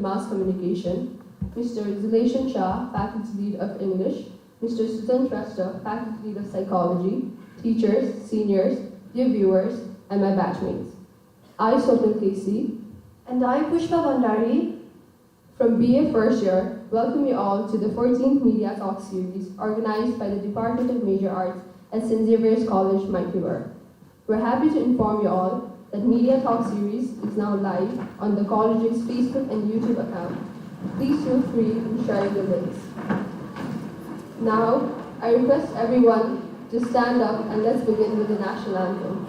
Mass Communication, Mr. Zuleshan Shah, Faculty Lead of English, Mr. Susan Shrestha, Faculty Lead of Psychology, teachers, seniors, dear viewers, and my batchmates. I, Swapnil Casey, and I, Pushpa Bhandari, from BA First Year, welcome you all to the 14th Media Talk series organized by the Department of Major Arts at St. Xavier's College, Vancouver. We're happy to inform you all that Media Talk series is now live on the college's Facebook and YouTube account. Please feel free in sharing the links. Now, I request everyone to stand up and let's begin with the national anthem.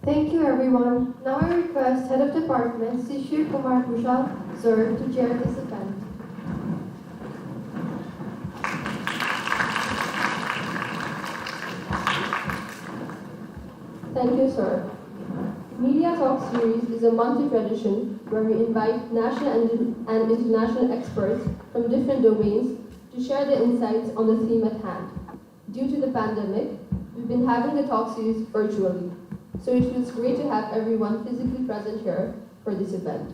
Thank you, everyone. Now I request Head of Department, Shishir Kumar Bhushal, sir, to chair this event. Thank you, sir. Media Talk series is a monthly tradition where we invite national and international experts from different domains to share their insights on the theme at hand. Due to the pandemic, we've been having the talk series virtually, so it feels great to have everyone physically present here for this event.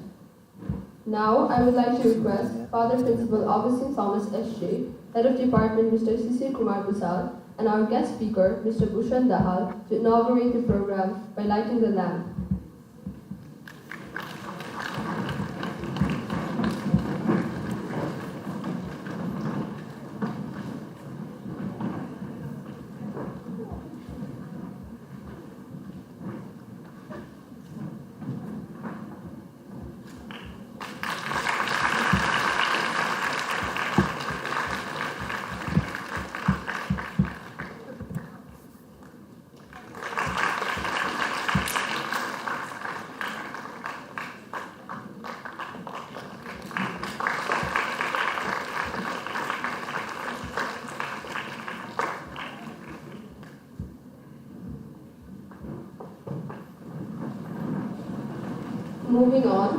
Now, I would like to request Father Principal Augustine Thomas S.J., Head of Department Mr. Shishir Kumar Bhushal, and our guest speaker, Mr. Bhushan Dahal, to inaugurate the program by lighting the lamp. Moving on,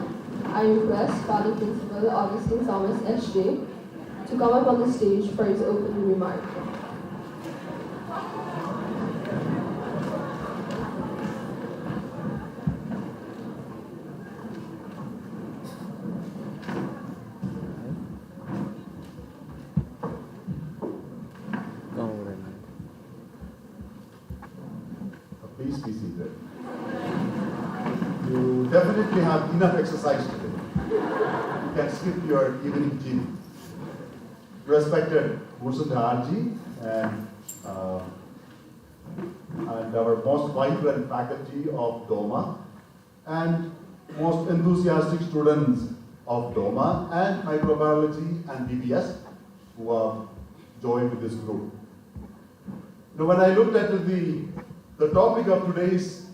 I request Father Principal Augustine Thomas S.J. to come up on the stage for his opening remark. Please be seated. You definitely have enough exercise today. You can skip your evening gym. Respected Bhushan Dahalji and our most vibrant faculty of DOMA and most enthusiastic students of DOMA and microbiology and DBS who have joined with this group. Now, when I looked at the topic of today's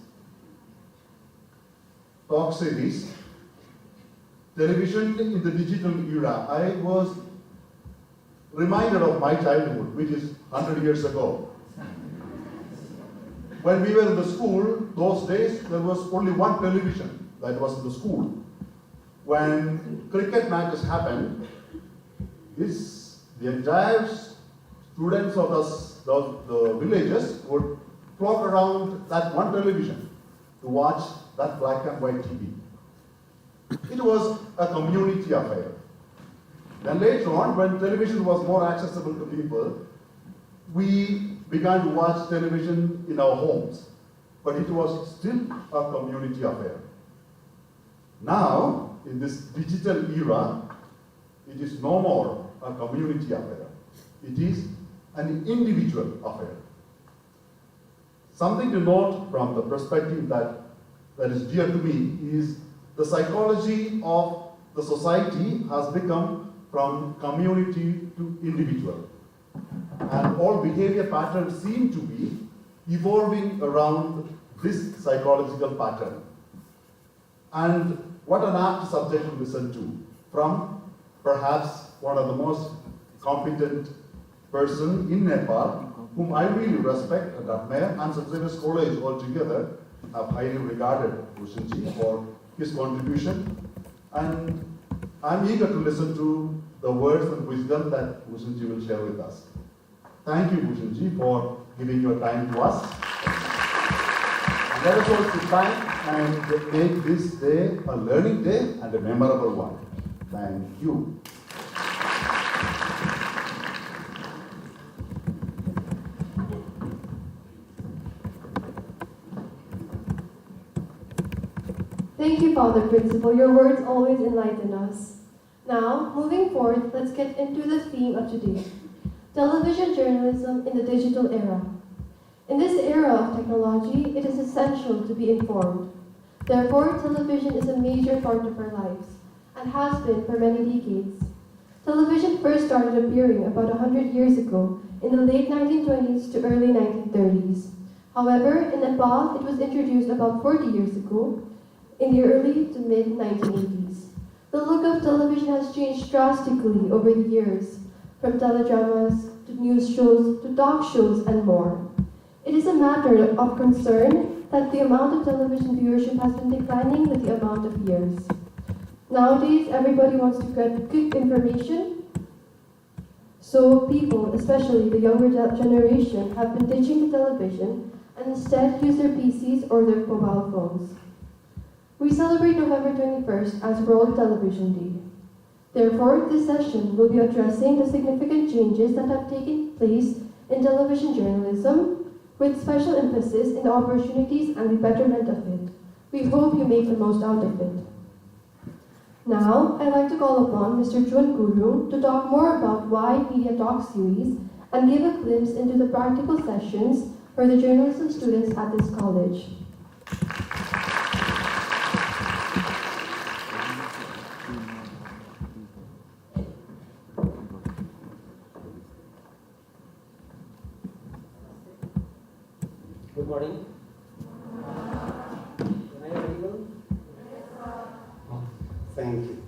talk series, television in the digital era, I was reminded of my childhood, which is 100 years ago. When we were in the school, those days, there was only one television that was in the school. When cricket matches happened, this the entire students of the villages would flock around that one television to watch that black and white TV. It was a community affair. Then later on, when television was more accessible to people, we began to watch television in our homes. But it was still a community affair. Now, in this digital era, it is no more a community affair. It is an individual affair. Something to note from the perspective that is dear to me is the psychology of the society has become from community to individual. And all behavior patterns seem to be evolving around this psychological pattern. And what an apt subject to listen to from perhaps one of the most competent person in Nepal, whom I really respect and admire, and St. Xavier's College altogether have highly regarded Bhushanji for his contribution. And I'm eager to listen to the words and wisdom that Bhushanji will share with us. Thank you, Bhushanji, for giving your time to us. And let us all sit back and make this day a learning day and a memorable one. Thank you. Thank you, Father Principal. Your words always enlighten us. Now, moving forward, let's get into the theme of today. Television journalism in the digital era. In this era of technology, it is essential to be informed. Therefore, television is a major part of our lives, and has been for many decades. Television first started appearing about 100 years ago, in the late 1920s to early 1930s. However, in Nepal, it was introduced about 40 years ago, in the early to mid-1980s. The look of television has changed drastically over the years, from teledramas to news shows to talk shows and more. It is a matter of concern that the amount of television viewership has been declining with the amount of years. Nowadays, everybody wants to get quick information, so people, especially the younger generation, have been ditching the television and instead use their PCs or their mobile phones. We celebrate November 21st as World Television Day. Therefore, this session will be addressing the significant changes that have taken place in television journalism, with special emphasis in the opportunities and the betterment of it. We hope you make the most out of it. Now, I'd like to call upon Mr. Chun Guru to talk more about why Media Talk series and give a glimpse into the practical sessions for the journalism students at this college. Good morning. Am I audible? Thank you.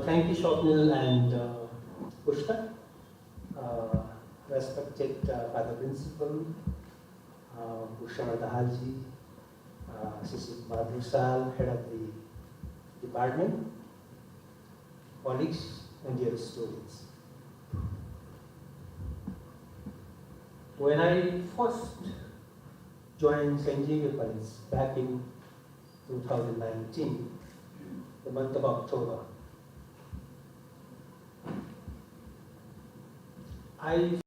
Thank you, Shopnil and Pushta. Respected Father Principal, Bhushan Dahalji, Assistant Madhusal, Head of the Department, colleagues, and dear students. When I first joined St. Xavier College back in 2019, the month of October, I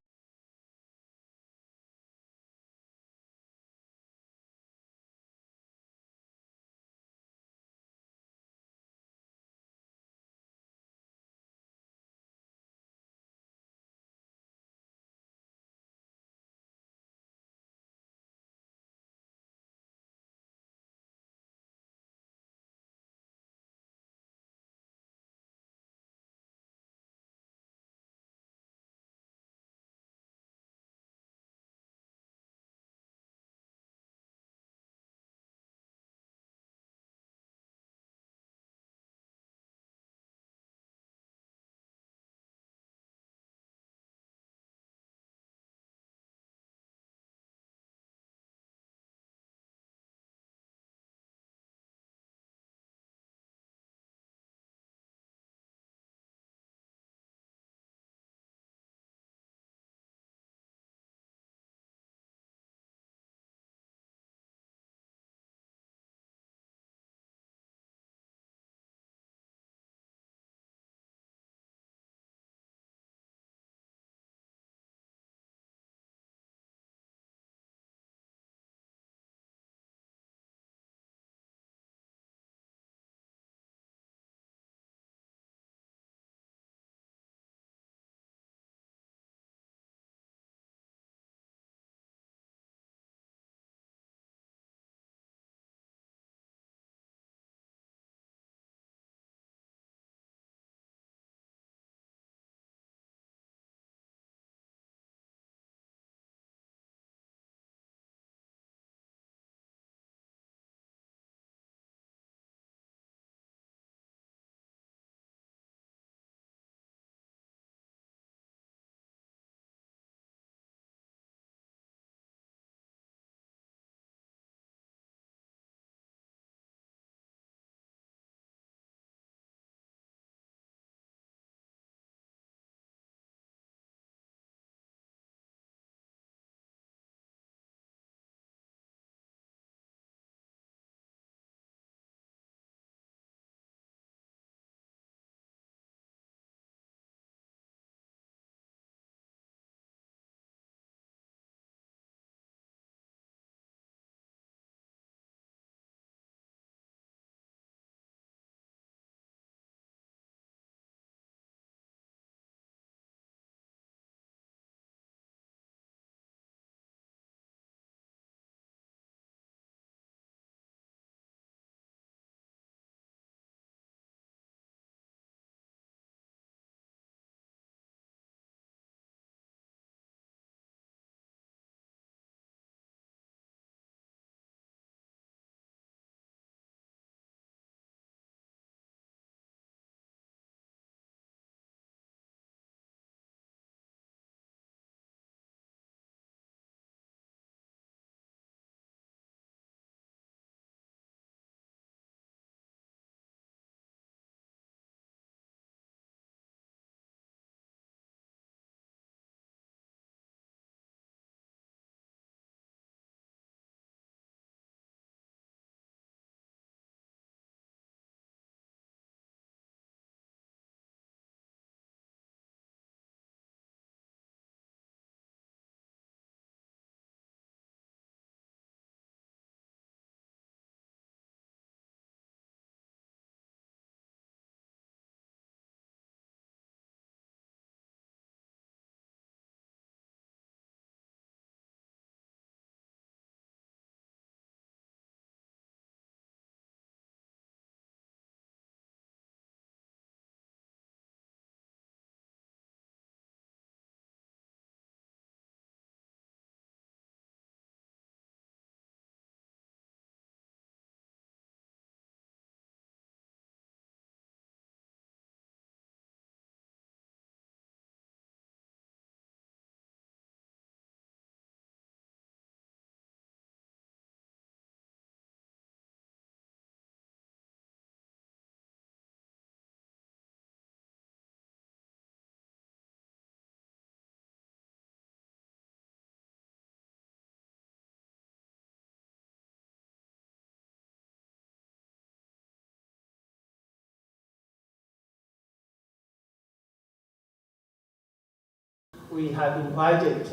we have invited,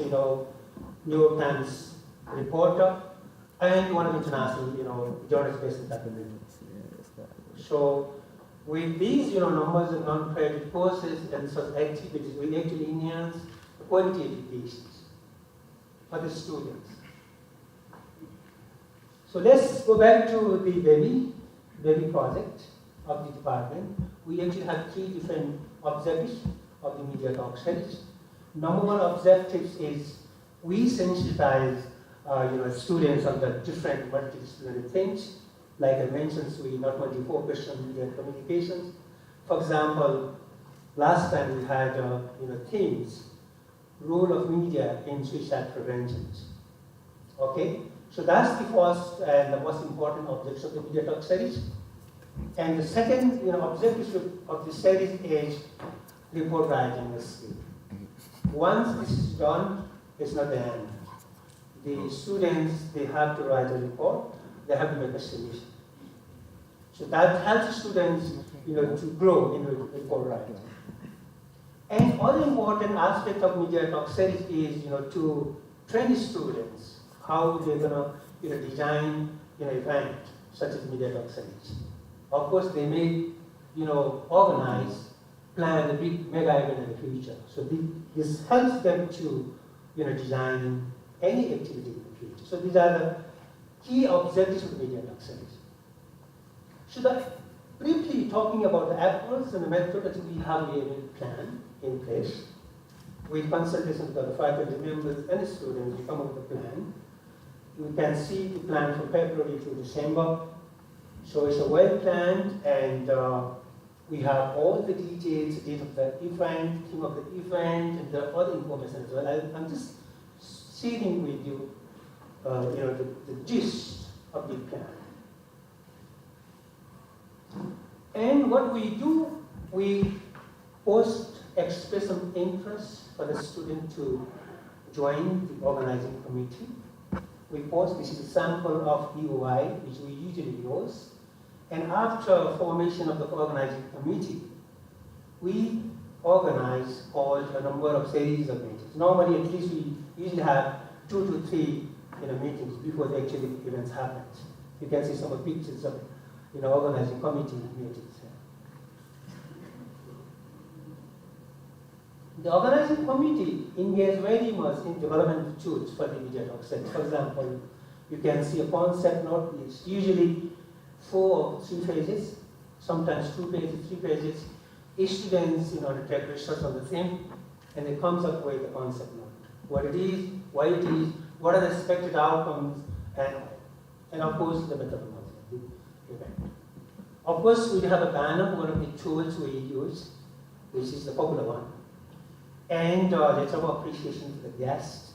New York Times reporter and one of international, journalists based in Dublin. So with these, numbers of non-credit courses and such activities, we actually enhance the quality education for the students. So let's go back to the baby project of the department. We actually have 3 different objectives of the media talk series. Number 1 objective is we sensitize students on the different multidisciplinary things. Like I mentioned, we not only focus on media and communications. For example, last time we had themes, role of media in suicide prevention. Okay, so that's the first and the most important objective of the media talk series. And the second objective of the series is report writing skill. Once this is done, it's not the end. The students, they have to write a report, they have to make a submission. So that helps students, to grow in report writing. And other important aspect of media talk series is, to train students how they're gonna, design, event such as media talk series. Of course, they may, organize, plan a big mega event in the future. So this helps them to, design any activity in the future. So these are the key objectives of the media talk series. Should I briefly talking about the approach and the methodology, we have a plan in place. With consultation with the faculty members and the students, we come up with a plan. You can see the plan from February to December. So it's a well planned, and we have all the details, the date of the event, theme of the event, and the other information as well. I'm just sharing with you, the gist of the plan. And what we do, we express some interest for the student to join the organizing committee. We post, this is a sample of EOI, which we usually use. And after formation of the organizing committee, we organize a number of series of meetings. Normally, at least we usually have 2 to 3 meetings before the actual events happen. You can see some of the pictures of organizing committee meetings. The organizing committee engages very much in development of tools for the media talk series. For example, you can see a concept note. It's usually 4 or 3 pages, sometimes 2 pages, 3 pages. Each students, take research on the theme, and it comes up with a concept note. What it is, why it is, what are the expected outcomes, and of course the methodology of the event. Of course, we have a banner, one of the tools we use, which is the popular one. And letter of appreciation to the guests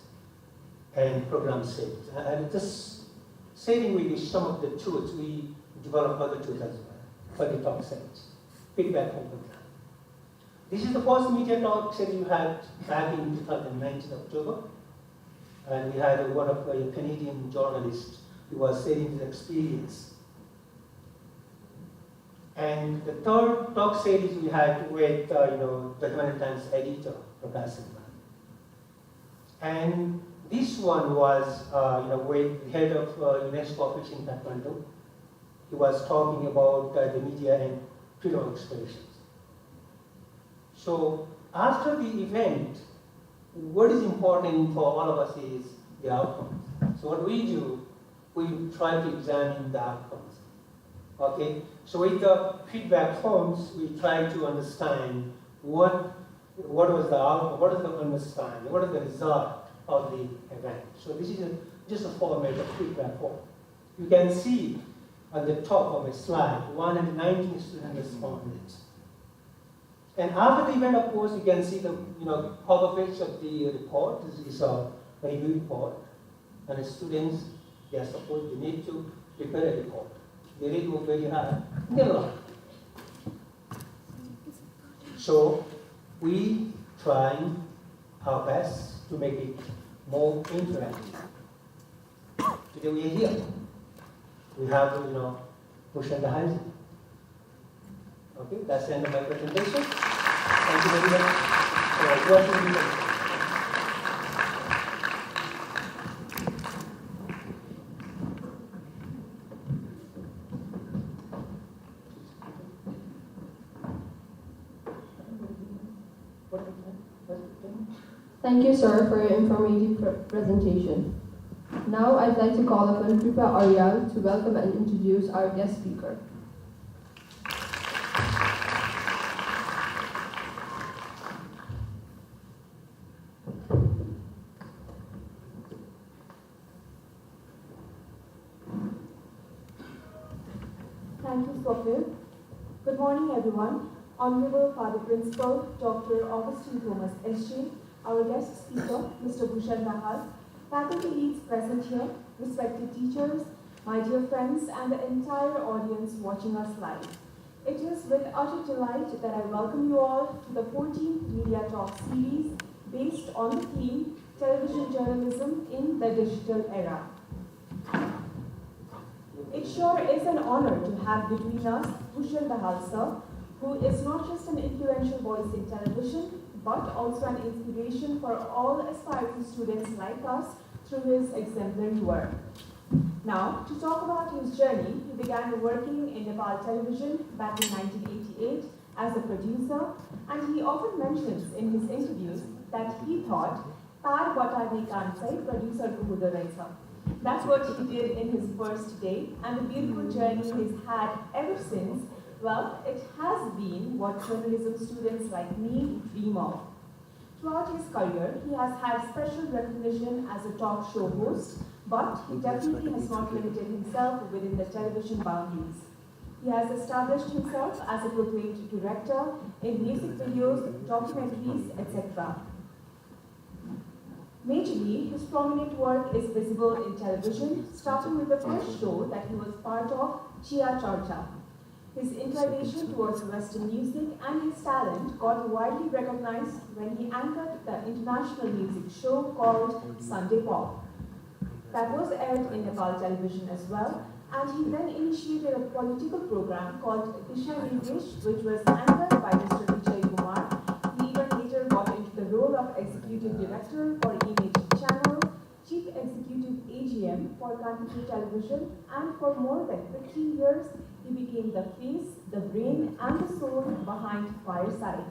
and program sales. I'm just sharing with you some of the tools. We develop other tools as well for the talk series. Feedback from the plan. This is the first media talk series we had back in 2019 October. And we had one of a Canadian journalist who was sharing his experience. And the third talk series we had with, the Humanitarian Times editor, Professor. And this one was, with the head of UNESCO office in Kathmandu. He was talking about the media and freedom of expression. So after the event, what is important for all of us is the outcomes. So what we do, we try to examine the outcomes. Okay, so with the feedback forms, we try to understand what was the outcome, what is the understanding, what is the result of the event. So this is just a format of feedback form. You can see on the top of a slide, 119 students responded. And after the event, of course, you can see the cover page of the report. This is a review report, and the students, they are supposed to need to prepare a report. They really work very hard. So we try our best to make it more interactive. Today we are here. We have to, push and the hands. Okay, that's the end of my presentation. Thank you very much for watching. Thank you, sir, for your informative presentation. Now I'd like to call upon Kripa Aryal to welcome and introduce our guest speaker. Thank you, Swapnil. Good morning, everyone. Honorable Father Principal, Dr. Augustine Thomas, SG, our guest speaker, Mr. Bhushan Nahal, faculty leads present here, respected teachers, my dear friends, and the entire audience watching us live. It is with utter delight that I welcome you all to the 14th Media Talk series based on the theme, Television Journalism in the Digital Era. It sure is an honor to have between us Bhushan Nahal sir, who is not just an influential voice in television, but also an inspiration for all aspiring students like us through his exemplary work. Now, to talk about his journey, he began working in Nepal television back in 1988 as a producer, and he often mentions in his interviews that he thought, "Tar batane kansai producer ko hudo rahecha." That's what he did in his first day, and the beautiful journey he's had ever since, well, it has been what journalism students like me dream of. Throughout his career, he has had special recognition as a talk show host, but he definitely has not limited himself within the television boundaries. He has established himself as a proclaimed director in music videos, documentaries, etc. Majorly, his prominent work is visible in television, starting with the first show that he was part of, Chia Charcha. His inclination towards Western music and his talent got widely recognized when he anchored the international music show called Sunday Pop. That was aired in Nepal television as well, and he then initiated a political program called Disha Nidesh, which was anchored by Mr. Vijay Kumar. He even later got into the role of executive director for Image Channel, chief executive AGM for Kantipur Television, and for more than 15 years, he became the face, the brain, and the soul behind Fireside.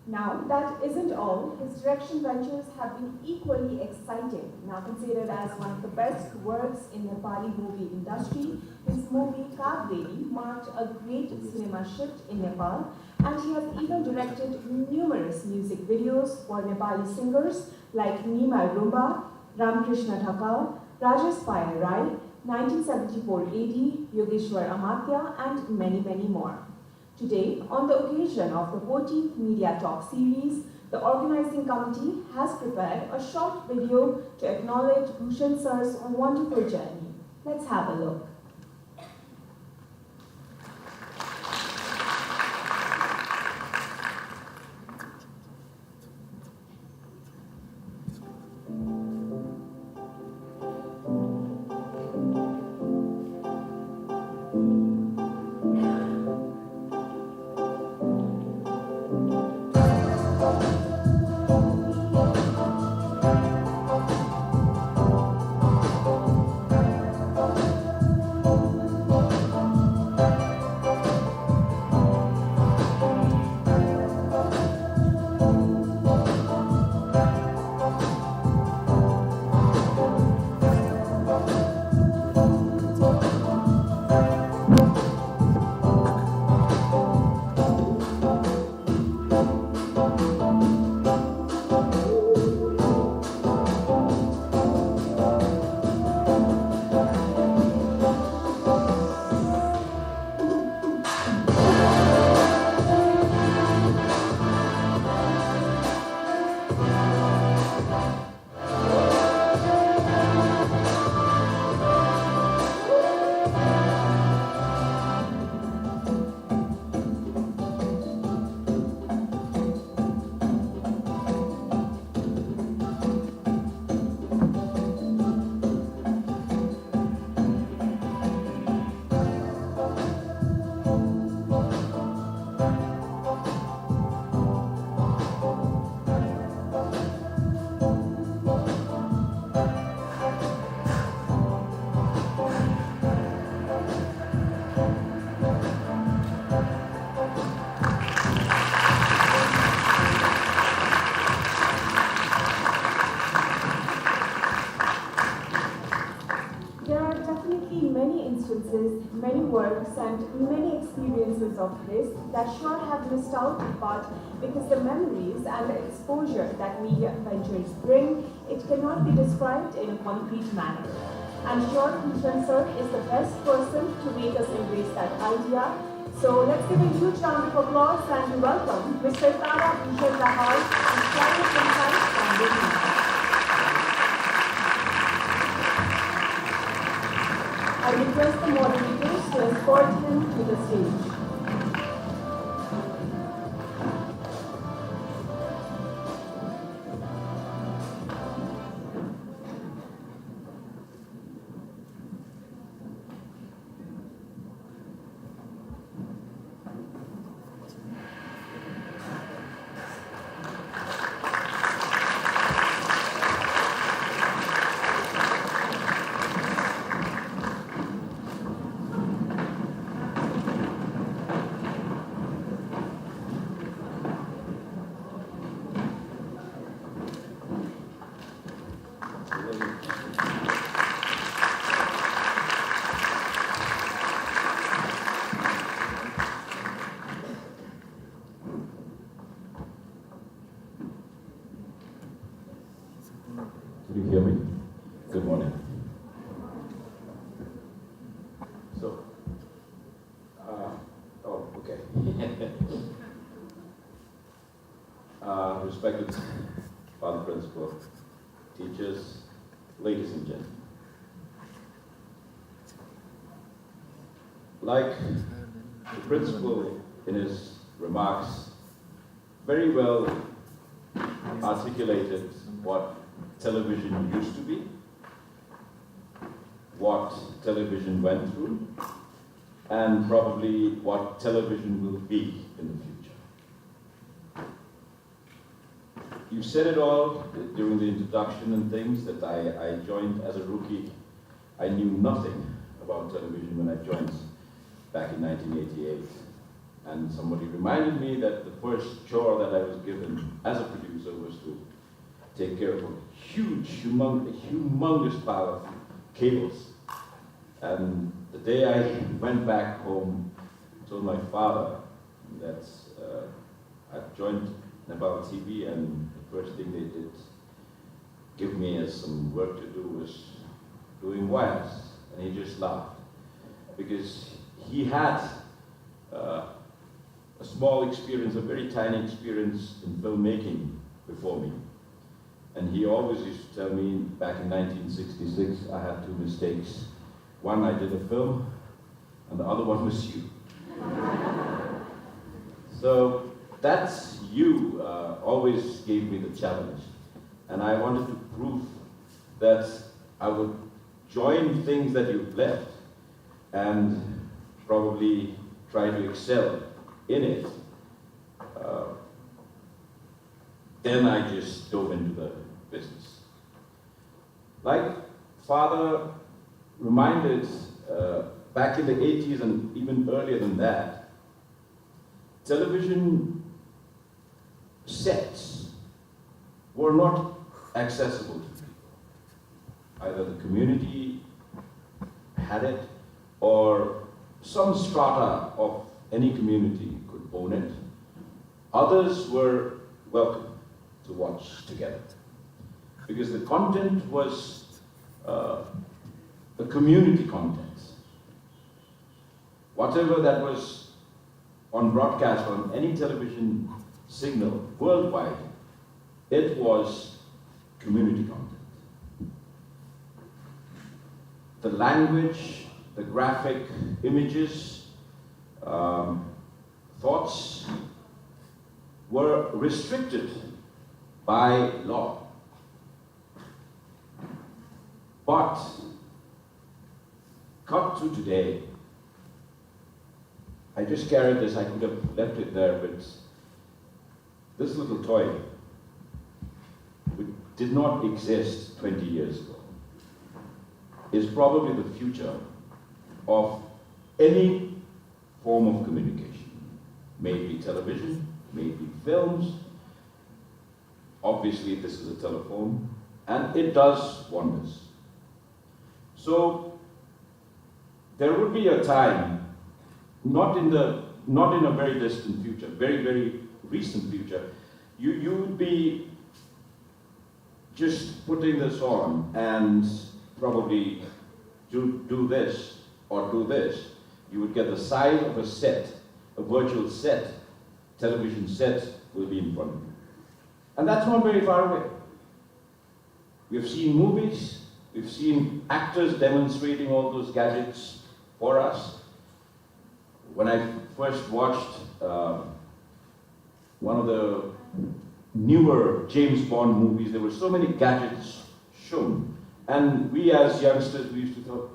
Now, that isn't all. His direction ventures have been equally exciting. Now considered as one of the best works in the Nepali movie industry, his movie Kaveri marked a great cinema shift in Nepal, and he has even directed numerous music videos for Nepali singers like Nima Rumba, Ramkrishna Thakal, Rajesh Paya Rai, 1974 AD, Yogeshwar Amartya, and many, many more. Today, on the occasion of the 14th Media Talk series, the organizing committee has prepared a short video to acknowledge Bhushan sir's wonderful journey. Let's have a look. world sent many experiences of this that sure have missed out, but because the memories and the exposure that media ventures bring, it cannot be described in a concrete manner. I'm sure Bhushan sir is the best person to make us embrace that idea. So let's give a huge round of applause and we welcome Mr. Tara Bhushan Rahal and Climate Insights from Delhi. I request the moderators to escort him to the stage. Can you hear me? Good morning. So, okay. Respected Father Principal, teachers, ladies and gentlemen. Like the Principal in his remarks very well articulated what television used to be, what television went through, and probably what television will be in the future. You said it all during the introduction and things that I joined as a rookie. I knew nothing about television when I joined back in 1988. And somebody reminded me that the first chore that I was given as a producer was to take care of a humongous pile of cables. And the day I went back home, I told my father that I joined Nepal TV, and the first thing they did give me as some work to do was doing wires. And he just laughed, because he had a small experience, a very tiny experience in filmmaking before me. And he always used to tell me, back in 1966, I had two mistakes. One, I did a film, and the other one was you. So that's you always gave me the challenge. And I wanted to prove that I would join things that you've left and probably try to excel in it. Then I just dove into the business. Like Father reminded, back in the 80s and even earlier than that, television sets were not accessible to people. Either the community had it, or some strata of any community could own it. Others were welcome to watch together, because the content was the community content. Whatever that was on broadcast on any television signal worldwide, it was community content. The language, the graphic images, thoughts were restricted by law. But cut to today, I just carried this, I could have left it there, but this little toy, which did not exist 20 years ago, is probably the future of any form of communication. Maybe television, maybe films. Obviously, this is a telephone, and it does wonders. So, there would be a time not in a very distant future, very, very recent future, you would be just putting this on and probably do this or do this. You would get the size of a set, a virtual set, television set will be in front of you. And that's not very far away. We've seen movies, we've seen actors demonstrating all those gadgets for us. When I first watched one of the newer James Bond movies, there were so many gadgets shown. And we as youngsters, we used to thought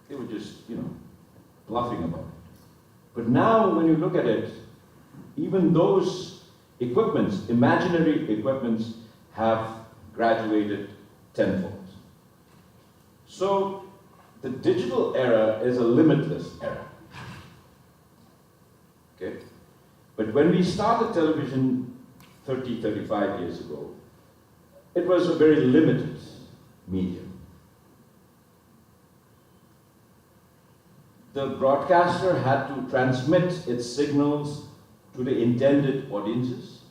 they were just, bluffing about it. But now when you look at it, even those equipments, imaginary equipments, have graduated tenfold. So the digital era is a limitless era. Okay? But when we started television 30, 35 years ago, it was a very limited medium. The broadcaster had to transmit its signals to the intended audiences,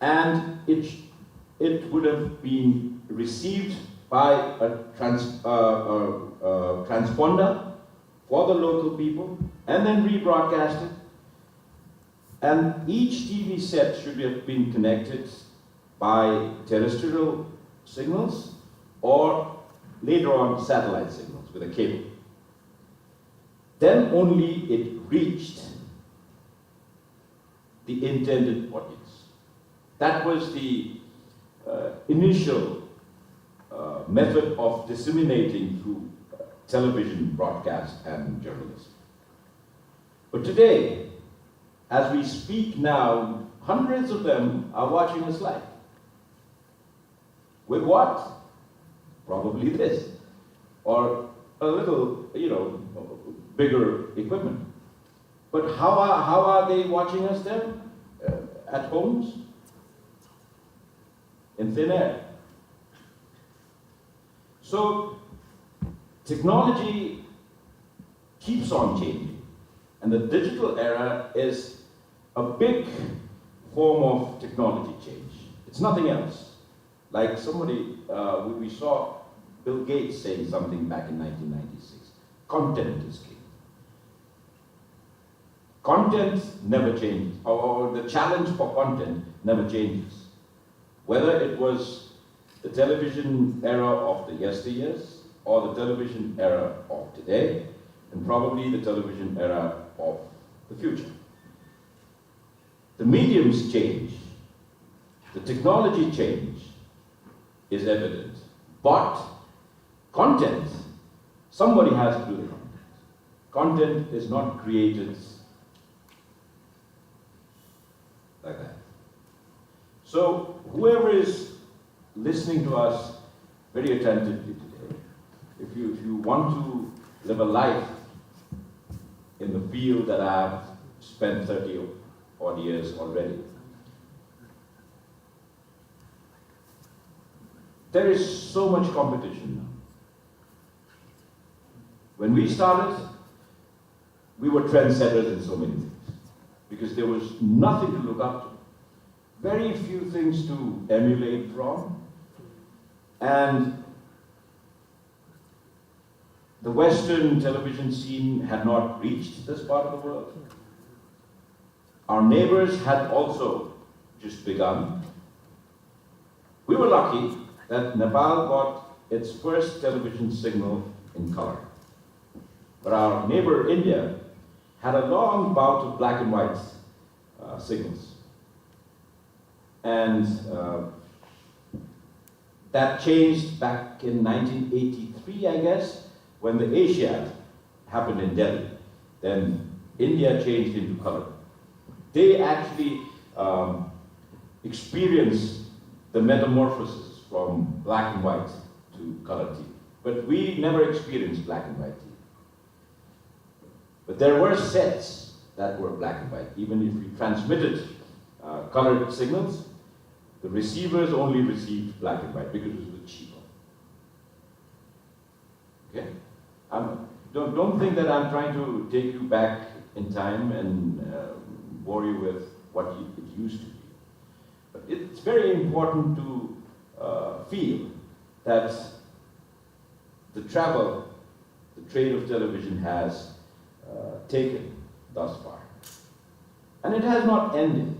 and it would have been received by a transponder for the local people, and then rebroadcasted. And each TV set should have been connected by terrestrial signals or later on satellite signals with a cable. Then only it reached the intended audience. That was the initial method of disseminating through television broadcast and journalism. But today, as we speak now, hundreds of them are watching us live. With what? Probably this. Or a little, bigger equipment. But how are they watching us then? At homes? In thin air. So, technology keeps on changing. And the digital era is a big form of technology change. It's nothing else. Like we saw Bill Gates saying something back in 1996. Content is king. Content never changes, or the challenge for content never changes. Whether it was the television era of the yesteryears, or the television era of today, and probably the television era of the future. The mediums change, the technology change is evident, but content, somebody has to do the content. Content is not created like that. So whoever is listening to us very attentively today, if you want to live a life in the field that I've spent 30 odd years already, there is so much competition now. When we started, we were trendsetters in so many things because there was nothing to look up to, very few things to emulate from, and the Western television scene had not reached this part of the world. Our neighbors had also just begun. We were lucky that Nepal got its first television signal in color. But our neighbor India had a long bout of black and white signals. And that changed back in 1983, I guess, when the Asiad happened in Delhi. Then India changed into color. They actually experienced the metamorphosis from black and white to color TV. But we never experienced black and white TV. But there were sets that were black and white. Even if we transmitted colored signals, the receivers only received black and white because it was cheaper. Okay? don't think that I'm trying to take you back in time and bore you with what it used to be. But it's very important to feel that the travel the trade of television has taken thus far. And it has not ended.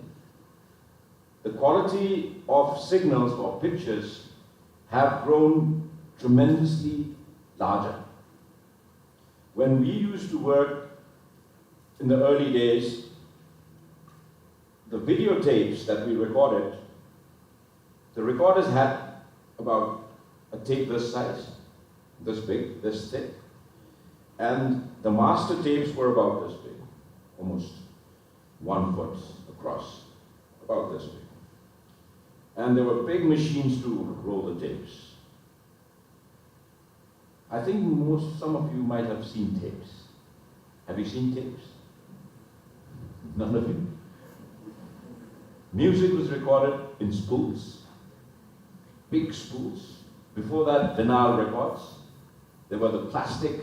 The quality of signals or pictures have grown tremendously larger. When we used to work in the early days, the videotapes that we recorded, the recorders had about a tape this size, this big, this thick. And the master tapes were about this big, almost 1 foot across, about this big. And there were big machines to roll the tapes. I think some of you might have seen tapes. Have you seen tapes? None of you? Music was recorded in spools, big spools. Before that, vinyl records. There were the plastic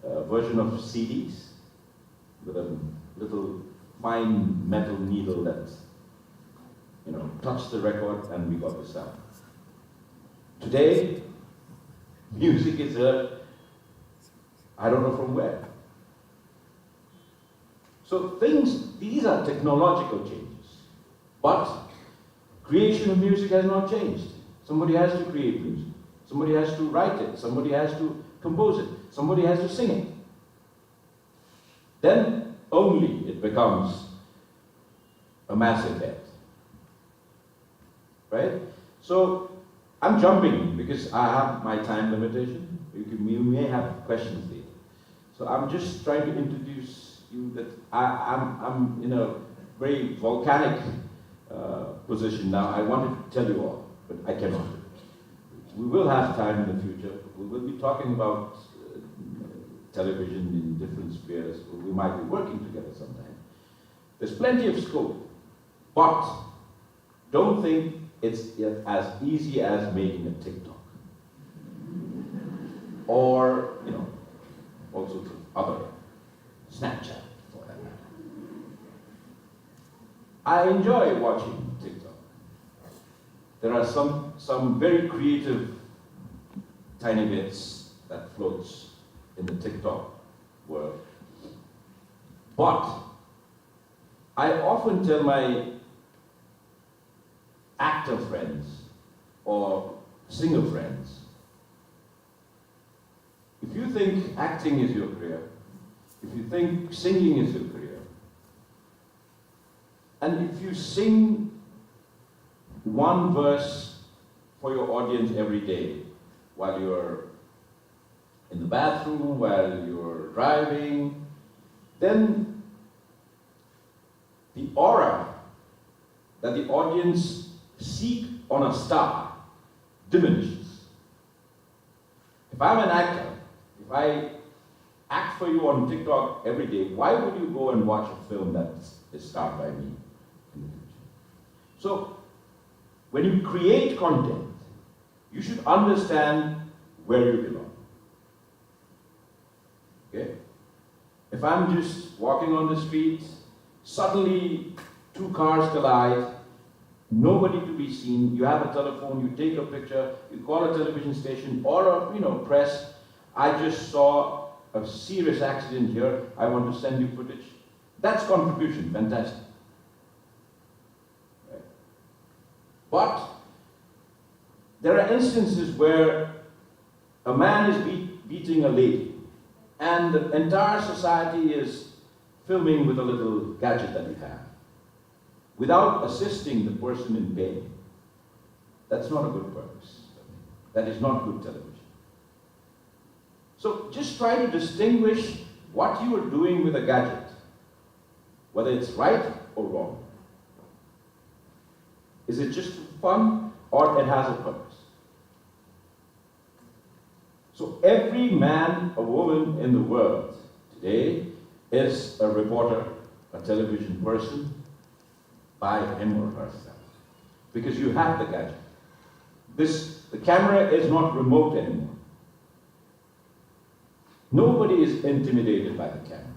version of CDs with a little fine metal needle that, touched the record and we got the sound. Today, music is heard, I don't know from where. So these are technological changes. But creation of music has not changed. Somebody has to create music. Somebody has to write it. Somebody has to compose it. Somebody has to sing it. Then only it becomes a massive hit. Right? So I'm jumping because I have my time limitation. You may have questions later. So I'm just trying to introduce you that I'm in a very volcanic position now. I wanted to tell you all, but I cannot. We will have time in the future. We will be talking about television in different spheres. We might be working together sometime. There's plenty of scope, but don't think it's as easy as making a TikTok. Or, also other Snapchat for that matter. I enjoy watching TikTok. There are some very creative tiny bits that floats in the TikTok world. But I often tell my actor friends or singer friends, if you think acting is your career, if you think singing is your career, and if you sing one verse for your audience every day while you're in the bathroom, while you're driving, then the aura that the audience seek on a star diminishes. If I'm an actor, if I act for you on TikTok every day, why would you go and watch a film that is starred by me in the future? So, when you create content, you should understand where you belong. Okay? If I'm just walking on the street, suddenly 2 cars collide, nobody to be seen, you have a telephone, you take a picture, you call a television station or a press, I just saw a serious accident here, I want to send you footage. That's contribution, fantastic. Right? But there are instances where a man is beating a lady and the entire society is filming with a little gadget that you have, without assisting the person in pain. That's not a good purpose. That is not good television. So just try to distinguish what you are doing with a gadget, whether it's right or wrong. Is it just fun or it has a purpose? So every man or woman in the world today is a reporter, a television person, by him or herself. Because you have the gadget. The camera is not remote anymore. Nobody is intimidated by the camera.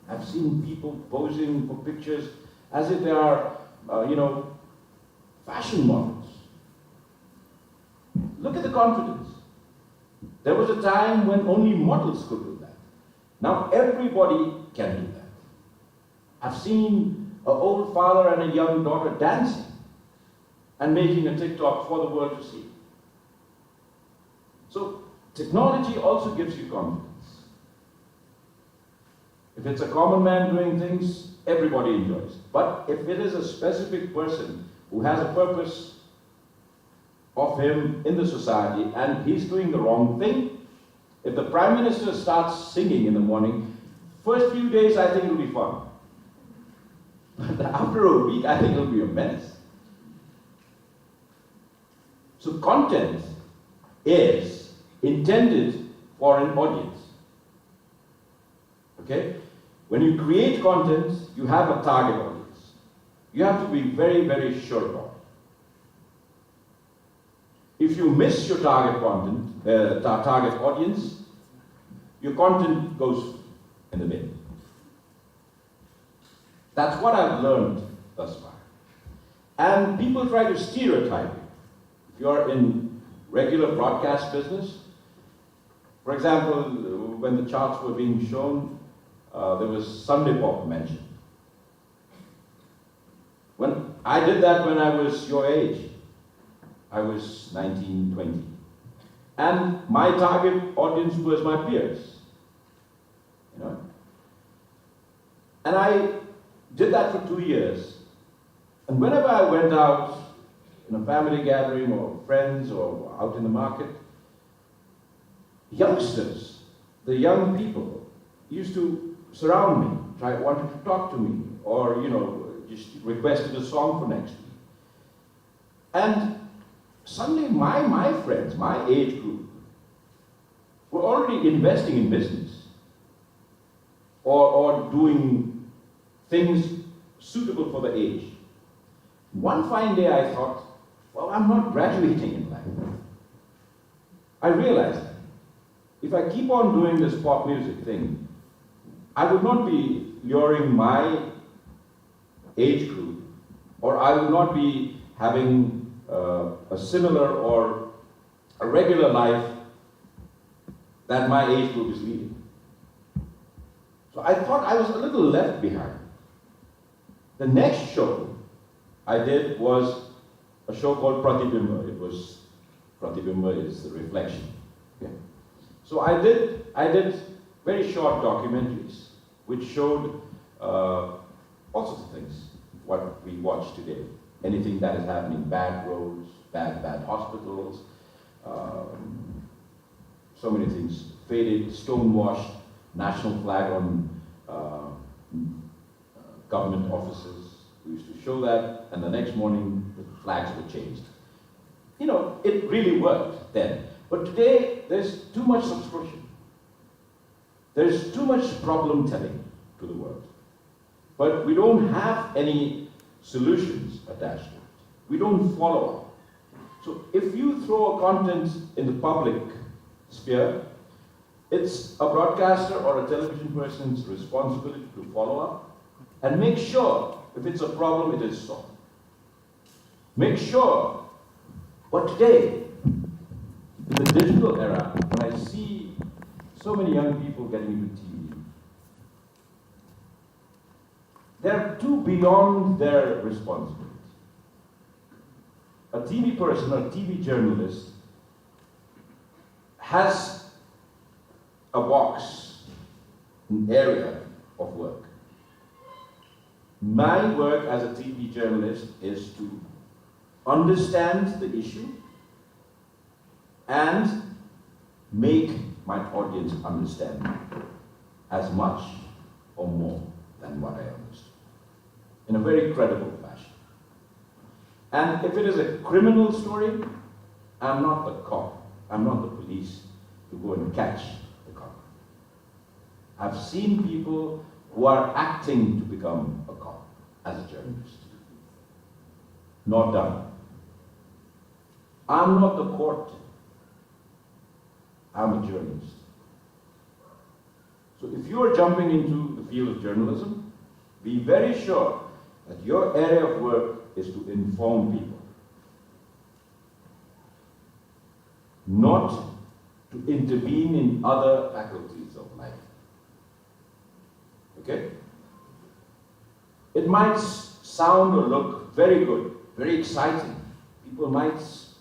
I've seen people posing for pictures as if they are, fashion models. Look at the confidence. There was a time when only models could do that. Now everybody can do that. I've seen an old father and a young daughter dancing and making a TikTok for the world to see. So technology also gives you confidence. If it's a common man doing things, everybody enjoys. But if it is a specific person who has a purpose of him in the society and he's doing the wrong thing, if the Prime Minister starts singing in the morning, first few days I think it'll be fun. But after a week, I think it'll be a menace. So content is intended for an audience. Okay? When you create content, you have a target audience. You have to be very, very sure about it. If you miss your target content, target audience, your content goes in the bin. That's what I've learned thus far. And people try to stereotype it. If you're in regular broadcast business, for example, when the charts were being shown, there was Sunday Pop mentioned. When I did that when I was your age, I was 19, 20. And my target audience was my peers. And I did that for 2 years. And whenever I went out in a family gathering or friends or out in the market, youngsters, the young people, used to surround me, wanted to talk to me, or just requested a song for next week. And suddenly my friends, my age group, were already investing in business or doing things suitable for the age. One fine day I thought, well, I'm not graduating in life. I realized that if I keep on doing this pop music thing, I would not be luring my age group, or I would not be having a similar or a regular life that my age group is leading. So I thought I was a little left behind. The next show I did was a show called Pratibimba. Pratibimba is the reflection. Okay? So I did very short documentaries which showed all sorts of things, what we watch today. Anything that is happening, bad roads, bad hospitals, so many things, faded, stonewashed, national flag on government offices. We used to show that, and the next morning the flags were changed. It really worked then. But today there's too much subscription. There's too much problem telling to the world. But we don't have any solutions attached to it. We don't follow up. So if you throw a content in the public sphere, it's a broadcaster or a television person's responsibility to follow up and make sure if it's a problem, it is solved. Make sure. But today, in the digital era, when I see so many young people getting into TV, they're too beyond their responsibility. A TV person, a TV journalist, has a box, an area of work. My work as a TV journalist is to understand the issue and make my audience understand as much or more than what I understand, in a very credible fashion. And if it is a criminal story, I'm not the cop, I'm not the police to go and catch the cop. I've seen people who are acting to become a cop as a journalist. Not done. I'm not the court. I'm a journalist. So if you are jumping into the field of journalism, be very sure that your area of work is to inform people, not to intervene in other faculties of life. Okay? It might sound or look very good, very exciting. People might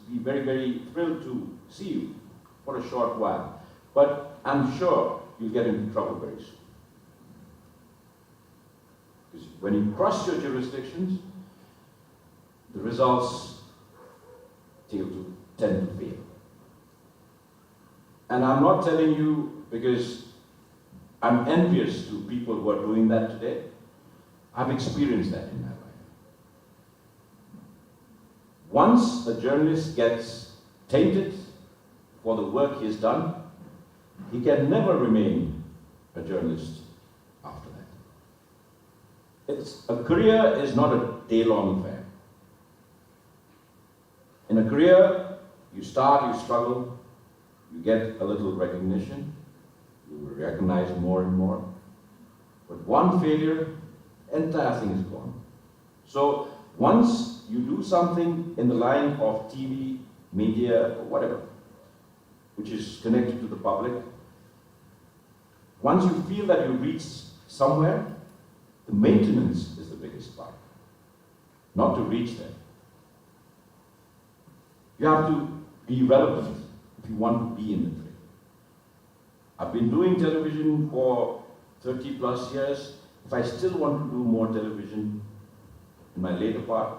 be very, very thrilled to see you for a short while. But I'm sure you'll get into trouble very soon. Because when you cross your jurisdictions, the results tend to fail. And I'm not telling you because I'm envious to people who are doing that today. I've experienced that in my life. Once a journalist gets tainted for the work he has done, he can never remain a journalist after that. A career is not a day-long affair. In a career, you start, you struggle, you get a little recognition, you recognize more and more. But one failure, entire thing is gone. So once you do something in the line of TV, media, or whatever, which is connected to the public, once you feel that you've reached somewhere, the maintenance is the biggest part, not to reach there. You have to be relevant if you want to be in the trade. I've been doing television for 30 plus years. If I still want to do more television in my later part,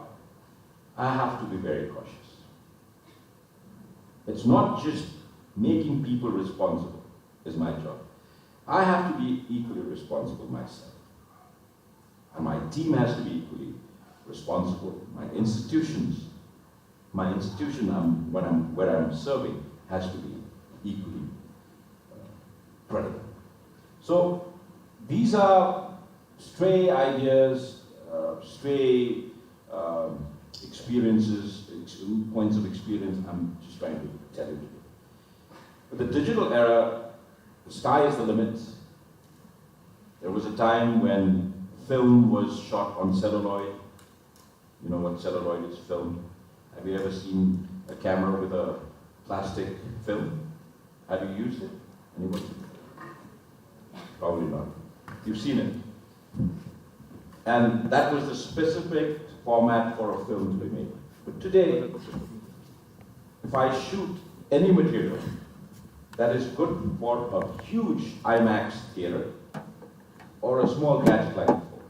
I have to be very cautious. It's not just making people responsible is my job. I have to be equally responsible myself. And my team has to be equally responsible. My institution where I'm serving has to be equally credible. So these are stray ideas, stray experiences, points of experience I'm just trying to tell you. But the digital era, the sky is the limit. There was a time when film was shot on celluloid. You know what celluloid is, film. Have you ever seen a camera with a plastic film? Have you used it? Anybody? Probably not. You've seen it. And that was the specific format for a film to be made. But today, if I shoot any material that is good for a huge IMAX theater or a small gadget like a phone.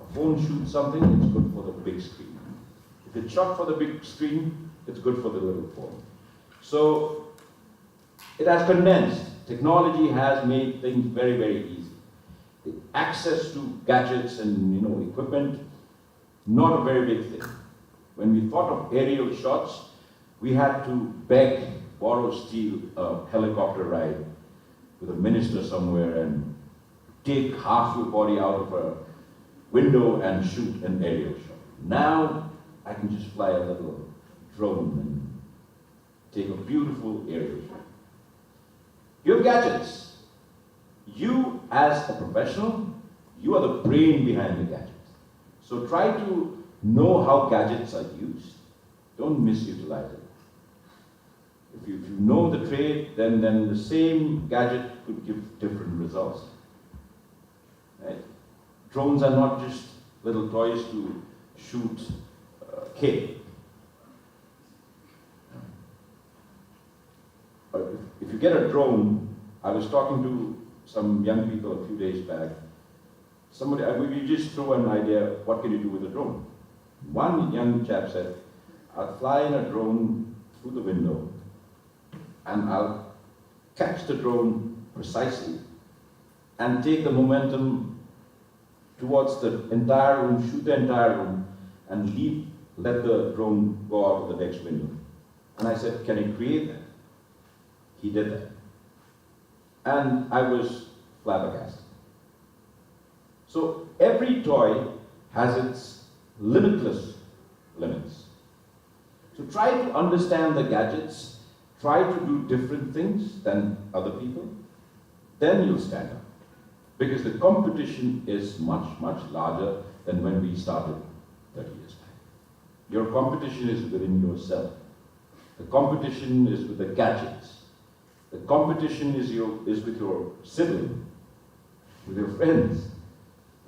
A phone shoots something, it's good for the big screen. If it's shot for the big screen, it's good for the little phone. So it has condensed. Technology has made things very, very easy. The access to gadgets and equipment, not a very big thing. When we thought of aerial shots, we had to beg, borrow, steal a helicopter ride with a minister somewhere and take half your body out of a window and shoot an aerial shot. Now, I can just fly a little drone and take a beautiful aerial shot. You have gadgets. You, as a professional, you are the brain behind the gadgets. So try to know how gadgets are used. Don't misutilize it. If you know the trade, then the same gadget could give different results. Right? Drones are not just little toys to shoot kill. But if you get a drone, I was talking to some young people a few days back. We just threw an idea, what can you do with a drone? One young chap said, I'll fly in a drone through the window and I'll catch the drone precisely and take the momentum towards the entire room, shoot the entire room, and let the drone go out of the next window. And I said, can you create that? He did that. And I was flabbergasted. So every toy has its limitless limits. So try to understand the gadgets, try to do different things than other people, then you'll stand out. because the competition is much, much larger than when we started 30 years back. Your competition is within yourself. The competition is with the gadgets. The competition is with your sibling, with your friends,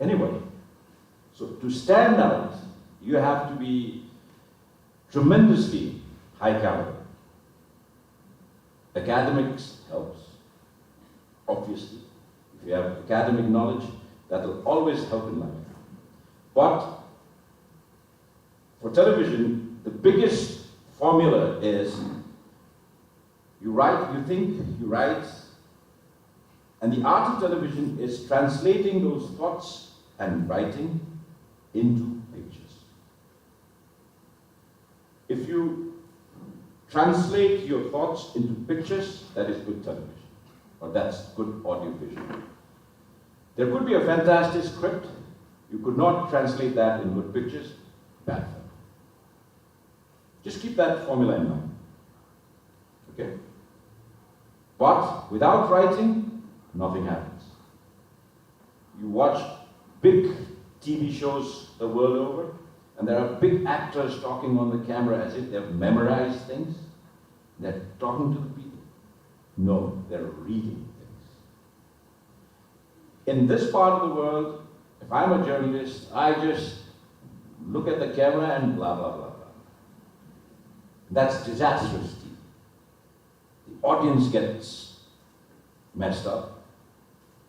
anybody. So to stand out, you have to be tremendously high caliber. Academics helps, obviously. If you have academic knowledge, that will always help in life. But for television, the biggest formula is you write, you think, you write, and the art of television is translating those thoughts and writing into pictures. If you translate your thoughts into pictures, that is good television, or that's good audiovisual. There could be a fantastic script. You could not translate that in good pictures, bad film. Just keep that formula in mind. Okay? But without writing, nothing happens. You watch big TV shows the world over, and there are big actors talking on the camera as if they've memorized things. They're talking to the people. No, they're reading things. In this part of the world, if I'm a journalist, I just look at the camera and blah, blah, blah, blah. That's disastrous. The audience gets messed up,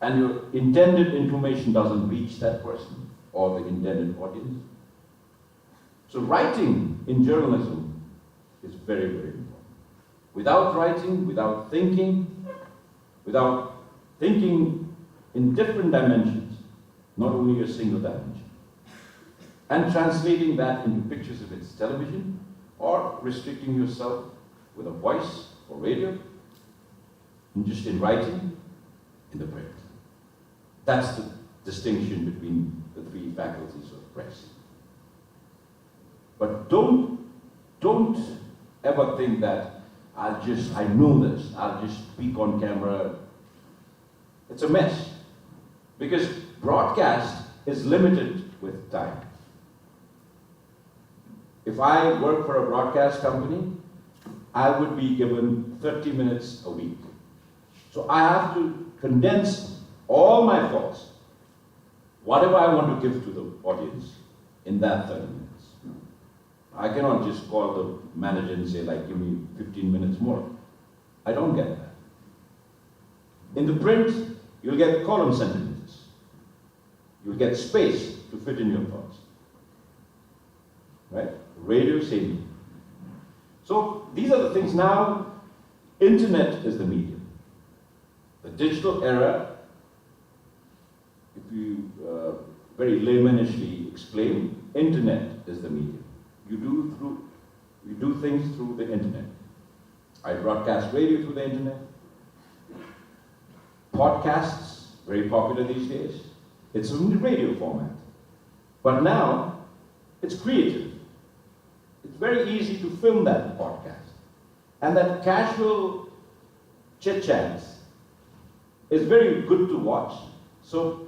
and your intended information doesn't reach that person or the intended audience. So writing in journalism is very, very important. Without writing, without thinking in different dimensions, not only a single dimension, and translating that into pictures if it's television, or restricting yourself with a voice or radio, and just in writing, in the print. That's the distinction between the three faculties of press. But don't ever think that I know this, I'll just speak on camera. It's a mess. Because broadcast is limited with time. If I work for a broadcast company, I would be given 30 minutes a week. So I have to condense all my thoughts, whatever I want to give to the audience, in that 30 minutes. I cannot just call the manager and say, like, give me 15 minutes more. I don't get that. In the print, you'll get column sentences. You'll get space to fit in your thoughts. Right? Radio, same thing. So these are the things now. Internet is the medium. The digital era, if you very laymanishly explain, internet is the medium. You do things through the internet. I broadcast radio through the internet. Podcasts, very popular these days. It's in the radio format. But now, it's creative. It's very easy to film that podcast. And that casual chit-chat is very good to watch. So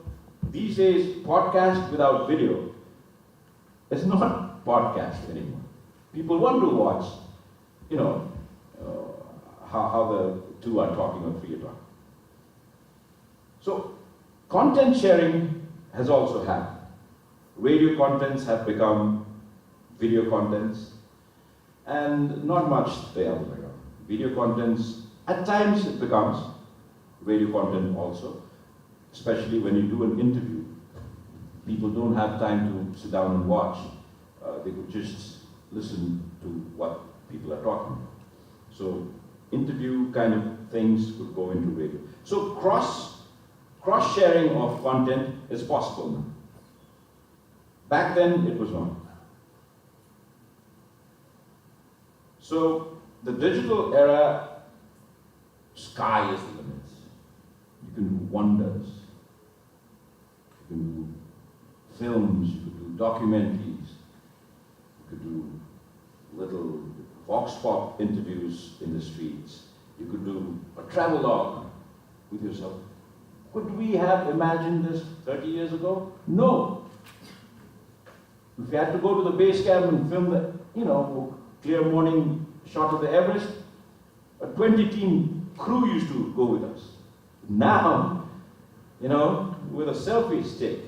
these days, podcast without video is not podcast anymore. People want to watch, how the two are talking or three are talking. So content sharing has also happened. Radio contents have become video contents, and not much the other way around. Video contents, at times it becomes radio content also, especially when you do an interview. People don't have time to sit down and watch. They could just listen to what people are talking about. So interview kind of things could go into radio. So cross-sharing of content is possible now. Back then, it was not. So the digital era, sky is the limit. You can do wonders. You can do films, you could do documentaries, you could do little vox pop interviews in the streets. You could do a travelogue with yourself. Could we have imagined this 30 years ago? No. If we had to go to the base camp and film the, clear morning shot of the Everest, a 20-team crew used to go with us. Now, with a selfie stick,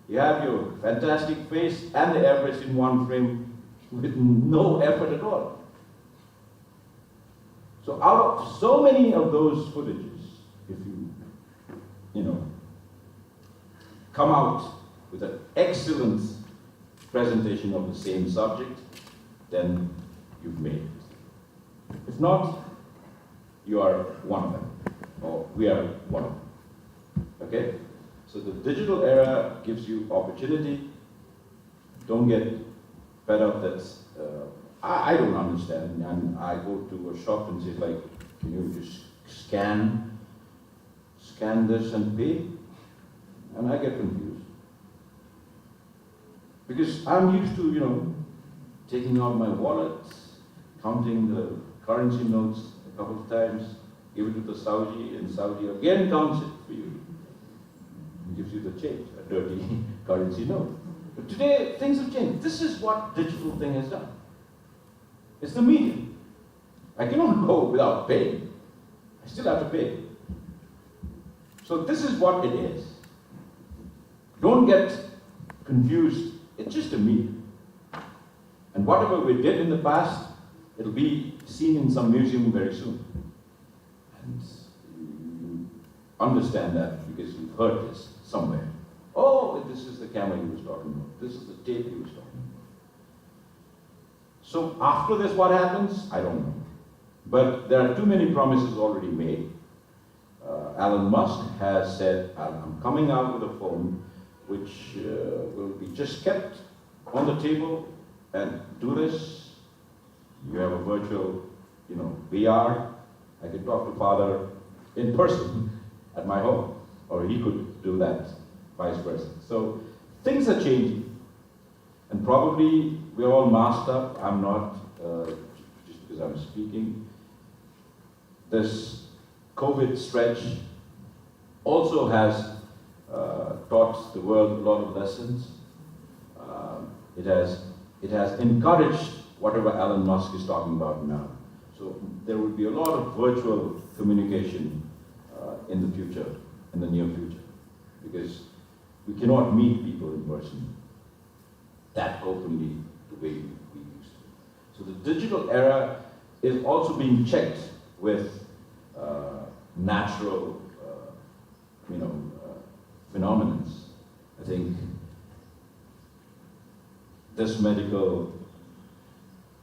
you have your fantastic face and the Everest in one frame with no effort at all. So out of so many of those footages, if you come out with an excellent presentation of the same subject, then you've made it. If not, you are one of them, or we are one of them. Okay? So the digital era gives you opportunity. Don't get fed up that I don't understand, and I go to a shop and say, like, can you just scan this and pay? And I get confused. Because I'm used to, taking out my wallet, counting the currency notes a couple of times, give it to the Saudi, and Saudi again counts it for you. He gives you the change, a dirty currency note. But today, things have changed. This is what digital thing has done. It's the medium. I cannot go without paying. I still have to pay. So this is what it is. Don't get confused. It's just a medium. And whatever we did in the past, it'll be seen in some museum very soon. And you understand that because you've heard this somewhere. Oh, this is the camera he was talking about. This is the tape he was talking about. So after this, what happens? I don't know. But there are too many promises already made. Elon Musk has said, I'm coming out with a phone which will be just kept on the table and do this. You have a virtual, VR. I could talk to Father in person at my home, or he could do that, vice versa. So things are changing, and probably we're all masked up. I'm not, just because I'm speaking. This COVID stretch also has taught the world a lot of lessons. It has encouraged whatever Elon Musk is talking about now. So there will be a lot of virtual communication in the future, in the near future, because we cannot meet people in person that openly the way we used to. So the digital era is also being checked with natural, phenomena. I think this medical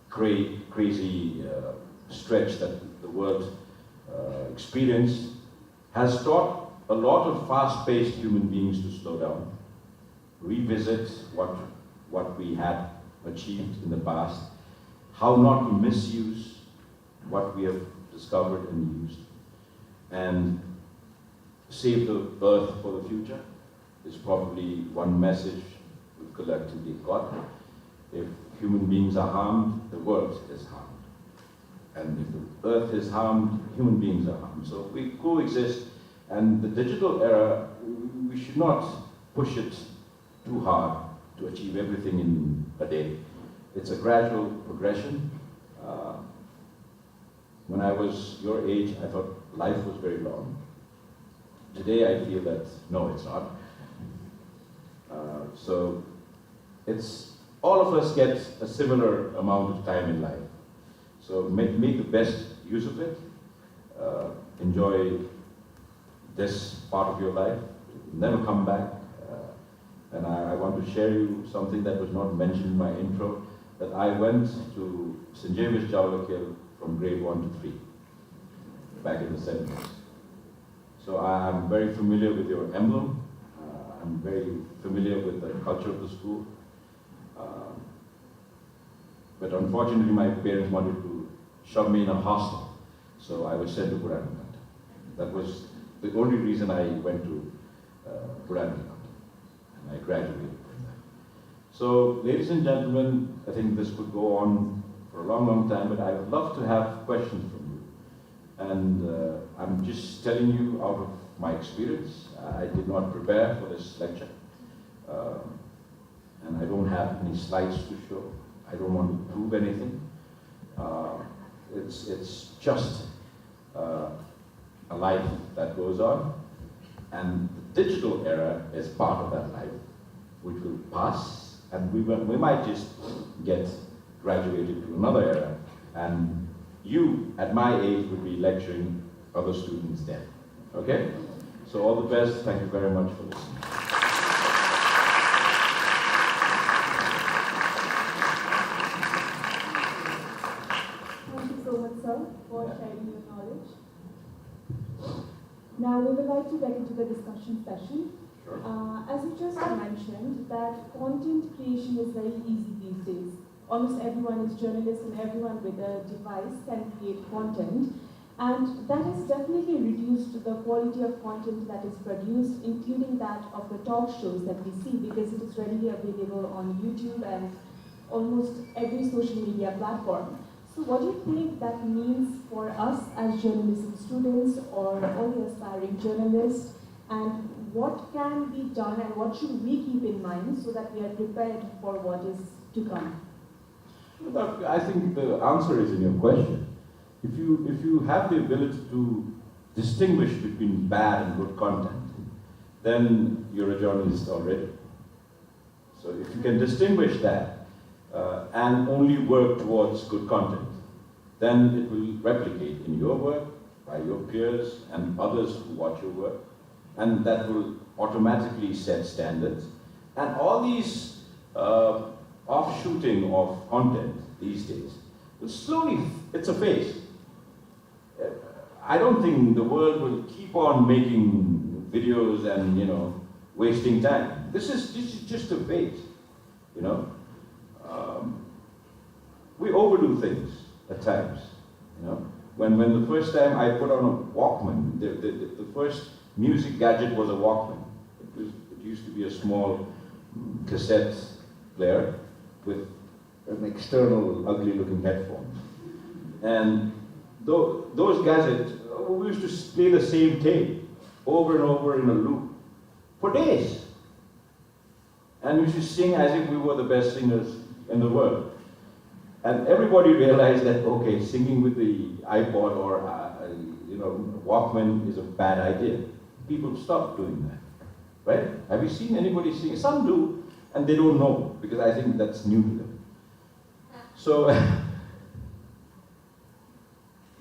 crazy stretch that the world experienced has taught a lot of fast-paced human beings to slow down, revisit what we had achieved in the past, how not to misuse what we have discovered and used, and save the earth for the future is probably one message we've collectively got. If human beings are harmed, the world is harmed. And if the earth is harmed, human beings are harmed. So we coexist, and the digital era, we should not push it too hard to achieve everything in a day. It's a gradual progression. When I was your age, I thought life was very long. Today I feel that, no, it's not. So it's, all of us get a similar amount of time in life. So make the best use of it. Enjoy this part of your life. Never come back. And I want to share you something that was not mentioned in my intro, that I went to St. James Jawlakil from grade 1 to 3, back in the 70s. So I'm very familiar with your emblem. I'm very familiar with the culture of the school. But unfortunately, my parents wanted to shove me in a hostel, so I was sent to Puranakanta. That was the only reason I went to Puranakanta, and I graduated from that. So, ladies and gentlemen, I think this could go on for a long, long time, but I would love to have questions from you. And I'm just telling you out of my experience. I did not prepare for this lecture. And I don't have any slides to show. I don't want to prove anything. It's just a life that goes on. And the digital era is part of that life, which will pass, and we might just get graduated to another era, and you, at my age, would be lecturing other students then. Okay? So all the best. Thank you very much for listening. Thank you so much, sir, for sharing your knowledge. Now we would like to get into the discussion session. Sure. As you just mentioned, that content creation is very easy these days. Almost everyone is journalist and everyone with a device can create content. And that has definitely reduced the quality of content that is produced, including that of the talk shows that we see, because it is readily available on YouTube and almost every social media platform. So what do you think that means for us as journalism students or all the aspiring journalists, and what can be done and what should we keep in mind so that we are prepared for what is to come? Look, I think the answer is in your question. If you have the ability to distinguish between bad and good content, then you're a journalist already. So if you can distinguish that and only work towards good content, then it will replicate in your work, by your peers and others who watch your work, and that will automatically set standards. And all these offshooting of content these days, will slowly, it's a phase. I don't think the world will keep on making videos and, wasting time. This is just a phase, We overdo things at times, When the first time I put on a Walkman, the first music gadget was a Walkman. It used to be a small cassette player with an external ugly-looking headphone. And those gadgets, we used to play the same tape over and over in a loop for days. And we used to sing as if we were the best singers in the world. And everybody realized that, okay, singing with the iPod or Walkman is a bad idea. People stopped doing that, right? Have you seen anybody sing? Some do, and they don't know, because I think that's new to them. So,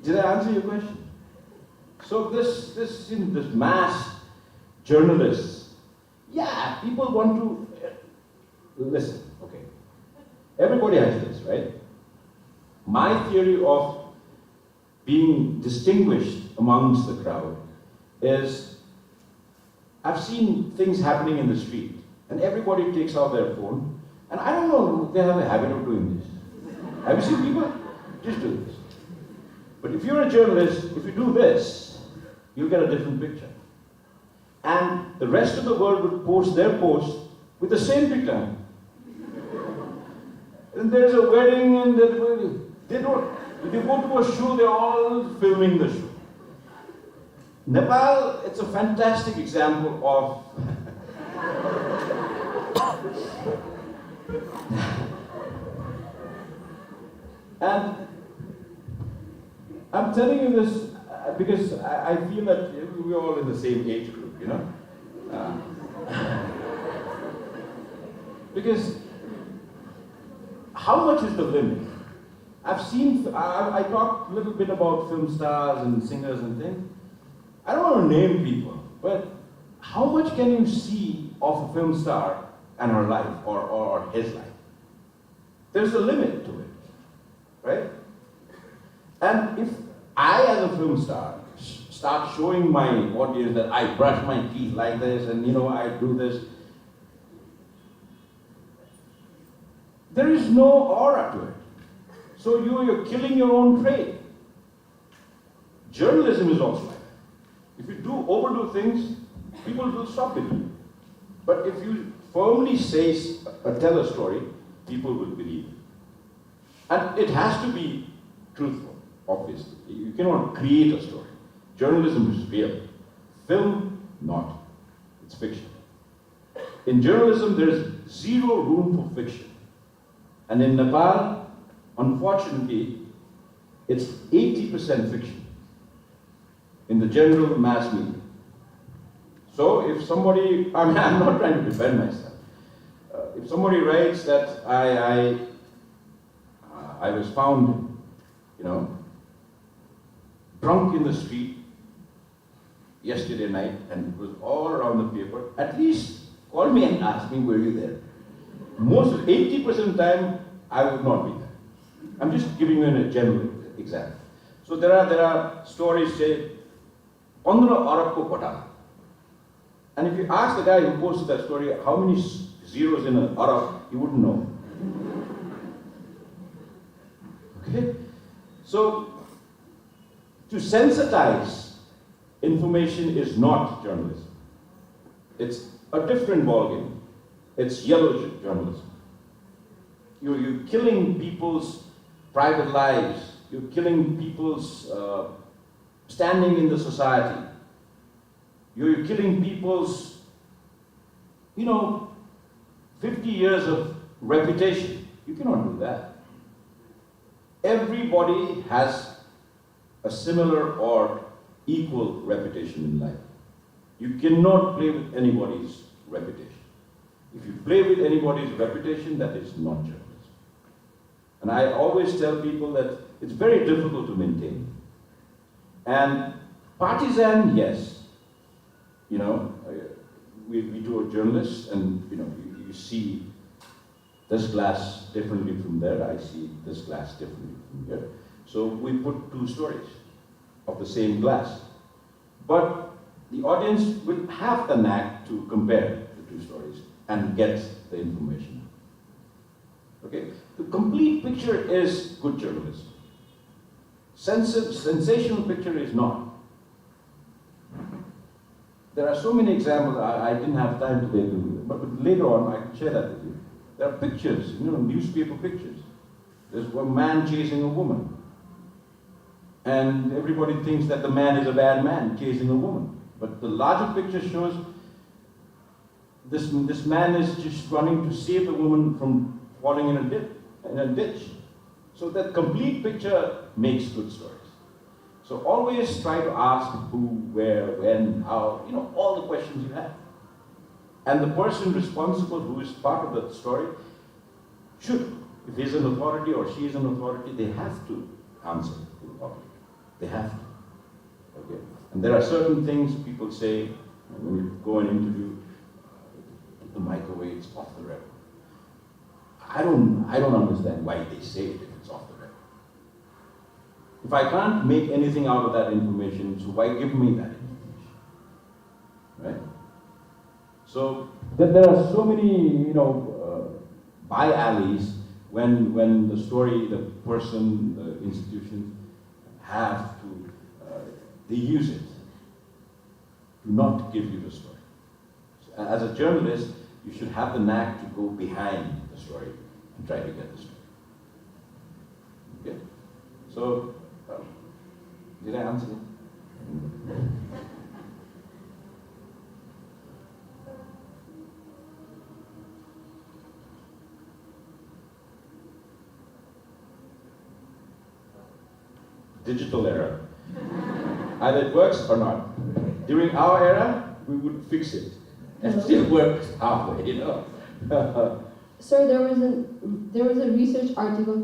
did I answer your question? So this mass journalists, yeah, people want to listen. Okay, everybody has this, right? My theory of being distinguished amongst the crowd is, I've seen things happening in the street, and everybody takes out their phone, and I don't know, they have a habit of doing this. Have you seen people? Just do this. But if you're a journalist, if you do this, you'll get a different picture. And the rest of the world will post their post with the same picture. And there's a wedding, and they go to a show, they're all filming the show. Nepal, it's a fantastic example of and I'm telling you this because I feel that we're all in the same age group, because how much is the limit? I talked a little bit about film stars and singers and things. I don't want to name people, but how much can you see of a film star and her life or his life? There's a limit to it, right? And if I, as a film star, start showing my audience that I brush my teeth like this and I do this, there is no aura to it. So you're killing your own trade. Journalism is also like that. If you overdo things, people will stop it. But if you firmly tell a story, people will believe it. And it has to be truthful, obviously. You cannot create a story. Journalism is real. Film, not. It's fiction. In journalism, there's zero room for fiction. And in Nepal, unfortunately, it's 80% fiction in the general mass media. So if somebody, I'm not trying to defend myself. If somebody writes that I was found, drunk in the street yesterday night, and it was all around the paper, at least call me and ask me, were you there? Most 80% of the time, I would not be there. I'm just giving you a general example. So there are stories, say, 15 Arab ko kota. And if you ask the guy who posted that story, how many zeros in an Arab, he wouldn't know. Okay? So, to sensitize information is not journalism. It's a different ballgame. It's yellow journalism. You're killing people's private lives. You're killing people's standing in the society. You're killing people's, 50 years of reputation. You cannot do that. Everybody has a similar or equal reputation in life. You cannot play with anybody's reputation. If you play with anybody's reputation, that is not journalism. And I always tell people that it's very difficult to maintain. And partisan, yes. We do a journalist, and you see this glass differently from there. I see this glass differently from here. So we put two stories of the same glass. But the audience will have the knack to compare the two stories and get the information. Okay? The complete picture is good journalism. Sensational picture is not. There are so many examples. I didn't have time today to do it, but later on I can share that with you. There are pictures, newspaper pictures. There's one man chasing a woman. And everybody thinks that the man is a bad man chasing a woman. But the larger picture shows this man is just running to save the woman from falling in a ditch. So that complete picture makes good stories. So always try to ask who, where, when, how, all the questions you have. And the person responsible who is part of that story should, if he's an authority or she is an authority, they have to answer to the public. They have to. Okay? And there are certain things people say when you go and interview, the microwave's off the record. I don't understand why they say it if it's off the record. If I can't make anything out of that information, so why give me that information? Right? So there are so many, by alleys when the story, the person, the institution have to, they use it to not give you the story. So as a journalist, you should have the knack to go behind the story and try to get the story. Okay? So, did I answer it? Digital era. Either it works or not. During our era, we would fix it. And it still works halfway, Sir, there was a research article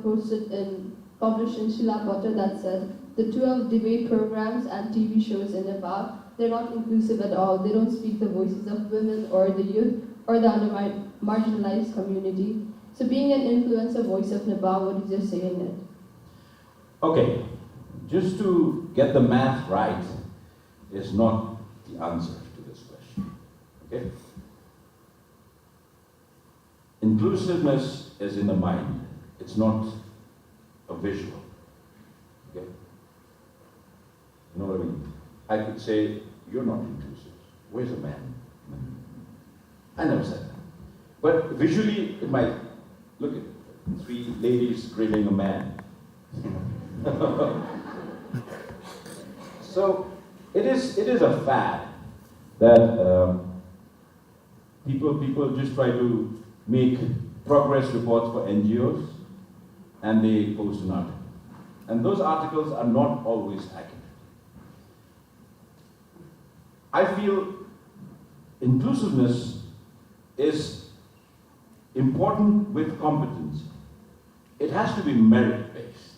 published in Shilapatra that said the 12 debate programs and TV shows in Nepal, they're not inclusive at all. They don't speak the voices of women or the youth or the marginalized community. So being an influencer voice of Nepal, what is your say in it? Okay, just to get the math right is not the answer to this question. Okay? Inclusiveness is in the mind. It's not a visual. Okay? You know what I mean? I could say, you're not inclusive. Where's a man? I never said that. But visually, it might look at 3 ladies grilling a man. So it is a fad that people just try to make progress reports for NGOs and they post an article. And those articles are not always accurate. I feel inclusiveness is important with competence. It has to be merit-based.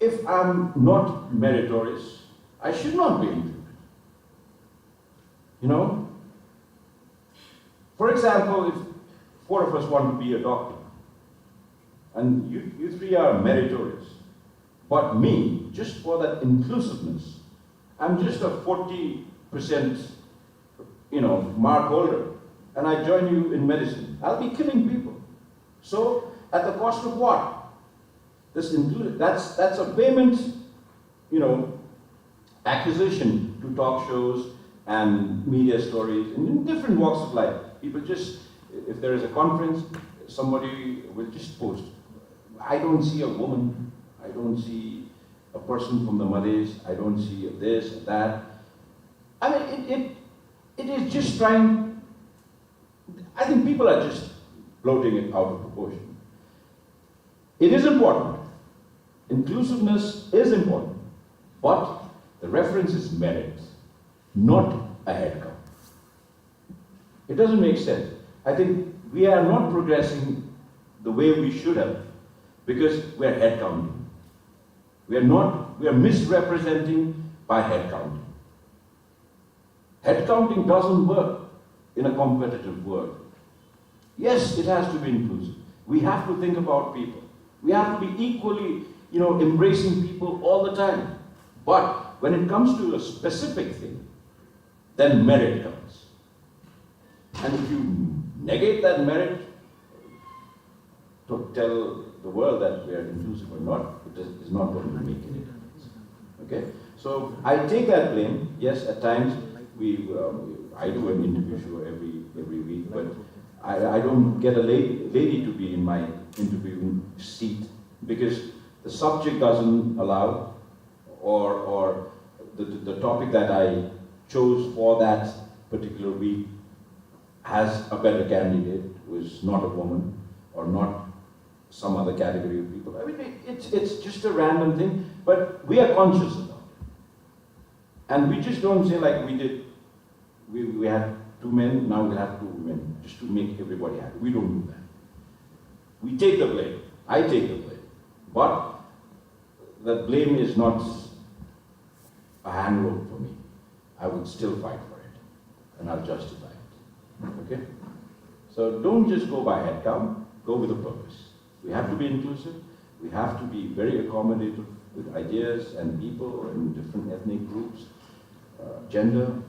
If I'm not meritorious, I should not be included. You know? For example, if 4 of us want to be a doctor, and you 3 are meritorious, but me, just for that inclusiveness, I'm just a 40%, mark holder, and I join you in medicine. I'll be killing people. So, at the cost of what? This included. That's a payment, acquisition to talk shows and media stories in different walks of life. People just, if there is a conference, somebody will just post. I don't see a woman. I don't see a person from the Madhesh. I don't see this or that. I mean, it is just trying. I think people are just bloating it out of proportion. It is important. Inclusiveness is important. But the reference is merit, not a head count. It doesn't make sense. I think we are not progressing the way we should have because we are head counting. We are misrepresenting by head counting. Head counting doesn't work in a competitive world. Yes, it has to be inclusive. We have to think about people. We have to be equally, embracing people all the time. But when it comes to a specific thing, then merit comes. And if you negate that merit, to tell the world that we are inclusive or not, it is not going to make any difference. Okay? So I take that blame. Yes, at times I do an interview show every week, but I don't get a lady to be in my interviewing seat because the subject doesn't allow, or the topic that I chose for that particular week has a better candidate who is not a woman or not some other category of people. I mean, it's just a random thing, but we are conscious about it. And we just don't say like we did, we had 2 men, now we'll have 2 women, just to make everybody happy. We don't do that. We take the blame. I take the blame. But the blame is not a hand rope for me. I will still fight for it. And I'll justify it. Okay? So don't just go by head count, go with a purpose. We have to be inclusive. We have to be very accommodative with ideas and people and different ethnic groups, gender.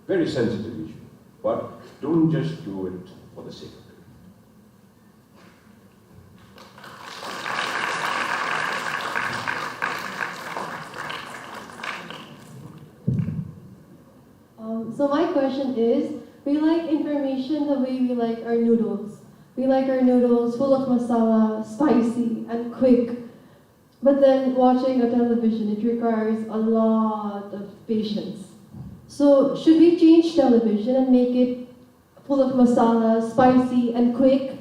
Very sensitive issue. But don't just do it for the sake of it. So my question is, we like information the way we like our noodles. We like our noodles full of masala, spicy, and quick. But then watching a television, it requires a lot of patience. So should we change television and make it full of masala, spicy, and quick?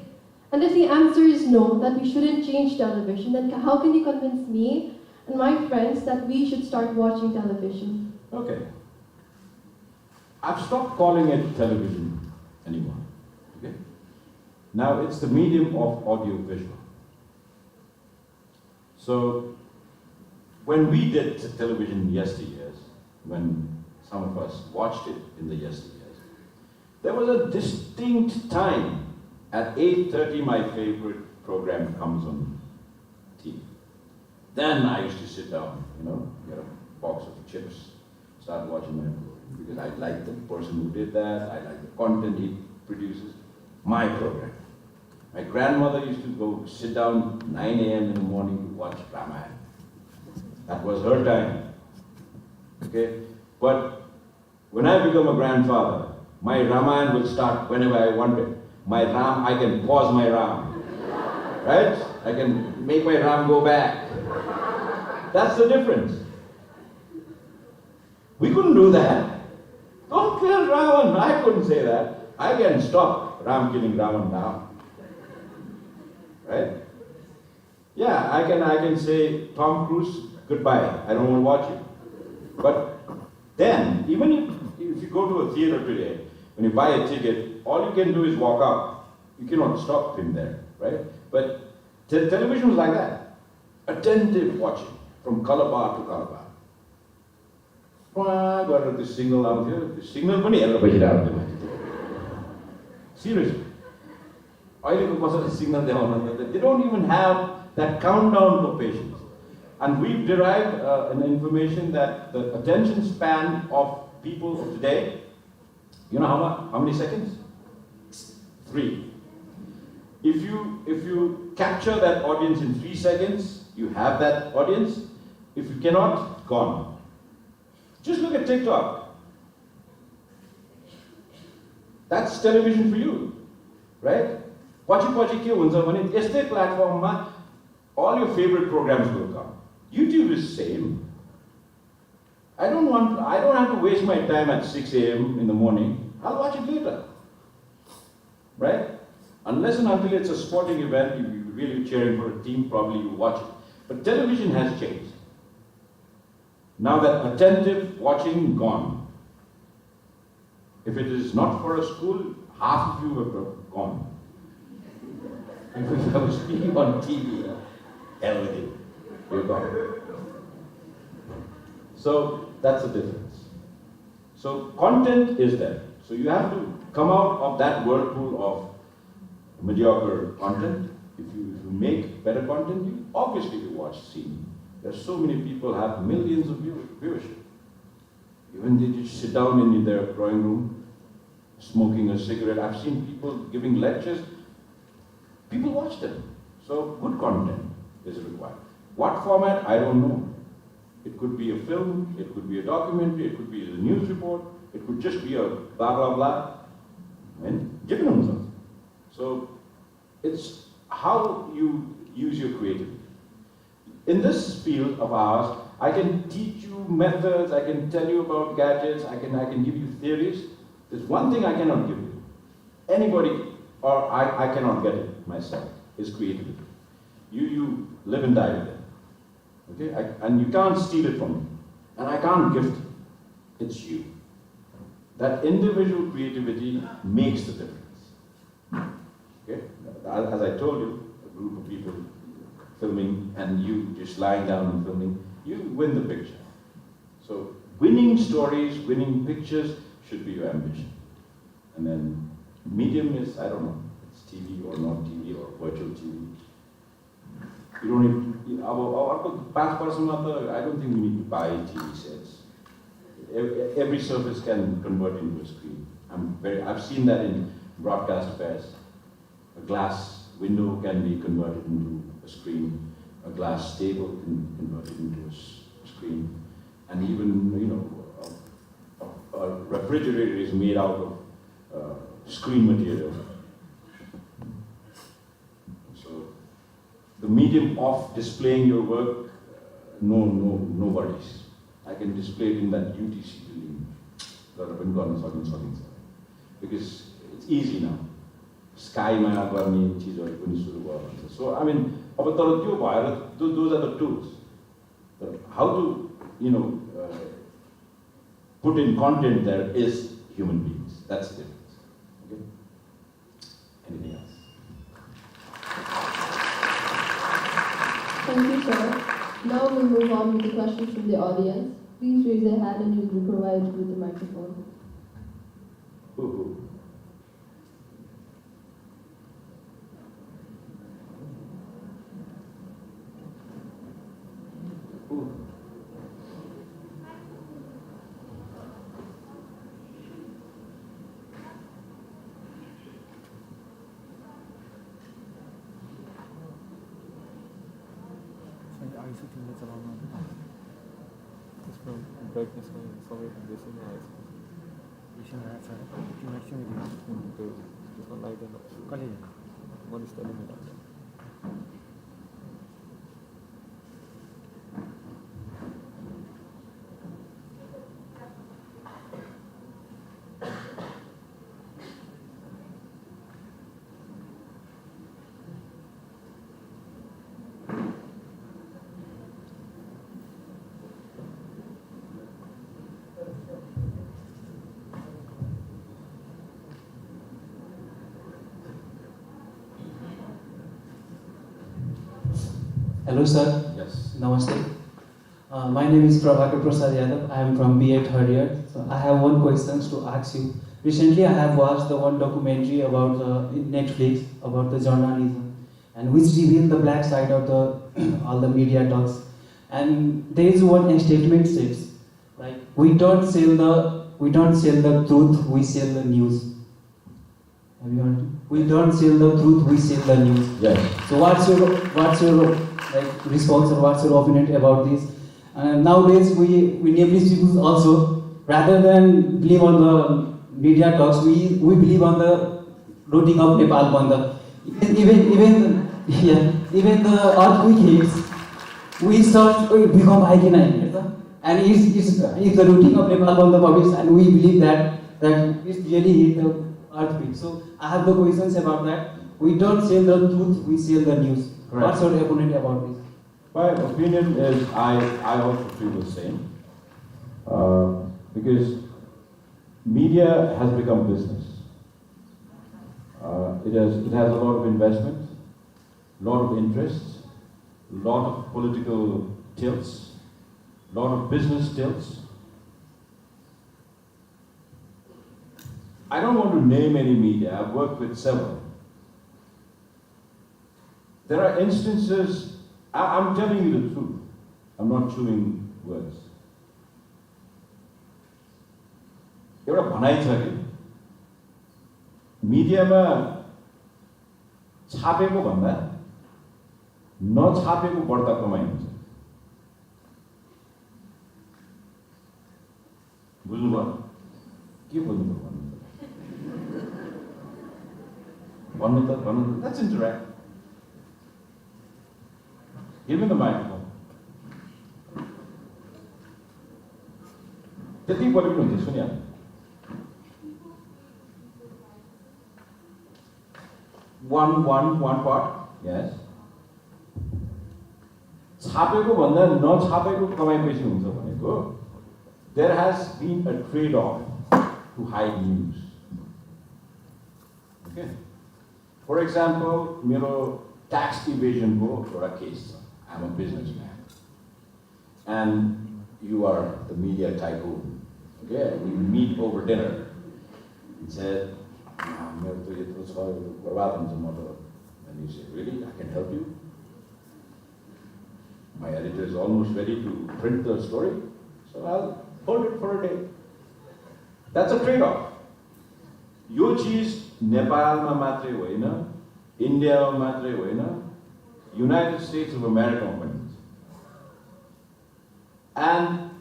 And if the answer is no, that we shouldn't change television, then how can you convince me and my friends that we should start watching television? Okay. I've stopped calling it television anymore. Okay? Now it's the medium of audio-visual. So when we did television yesteryears, when some of us watched it in the yesteryears, there was a distinct time at 8:30 my favorite program comes on TV. Then I used to sit down, get a box of chips, start watching my program. Because I like the person who did that, I like the content he produces, my program. My grandmother used to go sit down 9 a.m. in the morning to watch Ramayana. That was her time. Okay? But when I become a grandfather, my Ramayana will start whenever I want it. My Ram, I can pause my Ram. Right? I can make my Ram go back. That's the difference. We couldn't do that. Don't kill Ravan. I couldn't say that. I can stop Ram killing Ravan now. Right? Yeah, I can say, Tom Cruise, goodbye. I don't want to watch you. But then, even if you go to a theater today, when you buy a ticket, all you can do is walk out. You cannot stop him there, right? But television was like that. Attentive watching, from color bar to color bar. Got this signal out here, this signal money, seriously. They don't even have that countdown for patience. And we've derived an information that the attention span of people of today, you know how many seconds? 3. If you capture that audience in 3 seconds, you have that audience. If you cannot, gone. Just look at TikTok. That's television for you, right? Pachi ke huncha bhane yastै platform ma all your favorite programs will come. YouTube is same. I don't have to waste my time at 6 a.m. in the morning. I'll watch it later. Right? Unless and until it's a sporting event, you're really cheering for a team, probably you watch it. But television has changed. Now that attentive watching, gone. If it is not for a school, half of you have gone. If I was speaking on TV, everything, you're gone. So that's the difference. So content is there. So you have to come out of that whirlpool of mediocre content. If you make better content, you obviously you watch scene. There's so many people have millions of viewership. Even they just sit down in their drawing room, smoking a cigarette. I've seen people giving lectures. People watch them. So good content is required. What format? I don't know. It could be a film, it could be a documentary, it could be a news report, it could just be a blah blah blah. And so it's how you use your creativity. In this field of ours, I can teach you methods, I can tell you about gadgets, I can give you theories. There's one thing I cannot give you. Anybody, or I cannot get it myself, is creativity. You live and die with it. Okay? And you can't steal it from me. And I can't gift it. It's you. That individual creativity makes the difference. Okay? As I told you, a group of people filming and you just lying down and filming, you win the picture. So winning stories, winning pictures should be your ambition. And then medium is, I don't know, it's TV or not TV or virtual TV. You don't need, our past person, I don't think we need to buy TV sets. Every surface can convert into a screen. I've seen that in broadcast affairs. A glass window can be converted into a screen. A glass table can be converted into a screen. And even, a refrigerator is made out of screen material. So the medium of displaying your work, no worries. I can display it in that UTC building. Because it's easy now. Sky so I mean, those are the tools. But how to, put in content there is human beings. That's the difference. Okay? Anything else? Thank you, sir. Now we'll move on with the questions from the audience. Please raise your hand and you'll be provided with the microphone. Who? brightness समय बेसी नै आएछ बेसी नै आएछ कि maximum त्यसमा लाग्दैन कहिले मनिस्तले नै लाग्दैन Hello, sir. Yes. Namaste. My name is Prabhakar Prasad Yadav. I am from B.A. third year. So I have one question to ask you. Recently, I have watched the one documentary about Netflix about the journalism, and which revealed the black side of the all the media talks. And there is one statement says, like, we don't sell the truth, we sell the news. Have you heard it? We don't sell the truth, we sell the news. Yes. So what's your like response, or what's your opinion about this? Nowadays we Nepalese people also, rather than believe on the media talks, we believe on the rooting of Nepal, on the even the earthquake hits, we become iconic. And it's the rooting of Nepal on the public, and we believe that it really hit the earthquake. So I have the questions about that. We don't sell the truth, we sell the news. Correct. What's your opinion about this? My opinion is I also feel the same. Because media has become business. It has a lot of investment, a lot of interests, a lot of political tilts, a lot of business tilts. I don't want to name any media. I've worked with several. There are instances, I'm telling you the truth. I'm not chewing words. एउटा भनाइ छ कि मिडियामा छापेको भन्दा नछापेको बढ्ता कमाइ हुन्छ। बुझ्नुभयो? के बुझ्नुभयो भन्नु त? Let's interact. Give me the microphone. त्यति बढी पनि हुन्छ, सुनिहाल्नु। One part, yes. छापेको भन्दा नछापेको कमाइ बेसी हुन्छ भनेको, there has been a trade-off to hide news. Okay. For example, मेरो tax evasion को एउटा case छ. I'm a businessman, and you are the media tycoon. Okay, we meet over dinner. He said, and you say, really, I can help you? My editor is almost ready to print the story, so I'll hold it for a day. That's a trade-off. Yo cheese Nepal ma matre hoina, India ma matre hoina, United States of America wins. And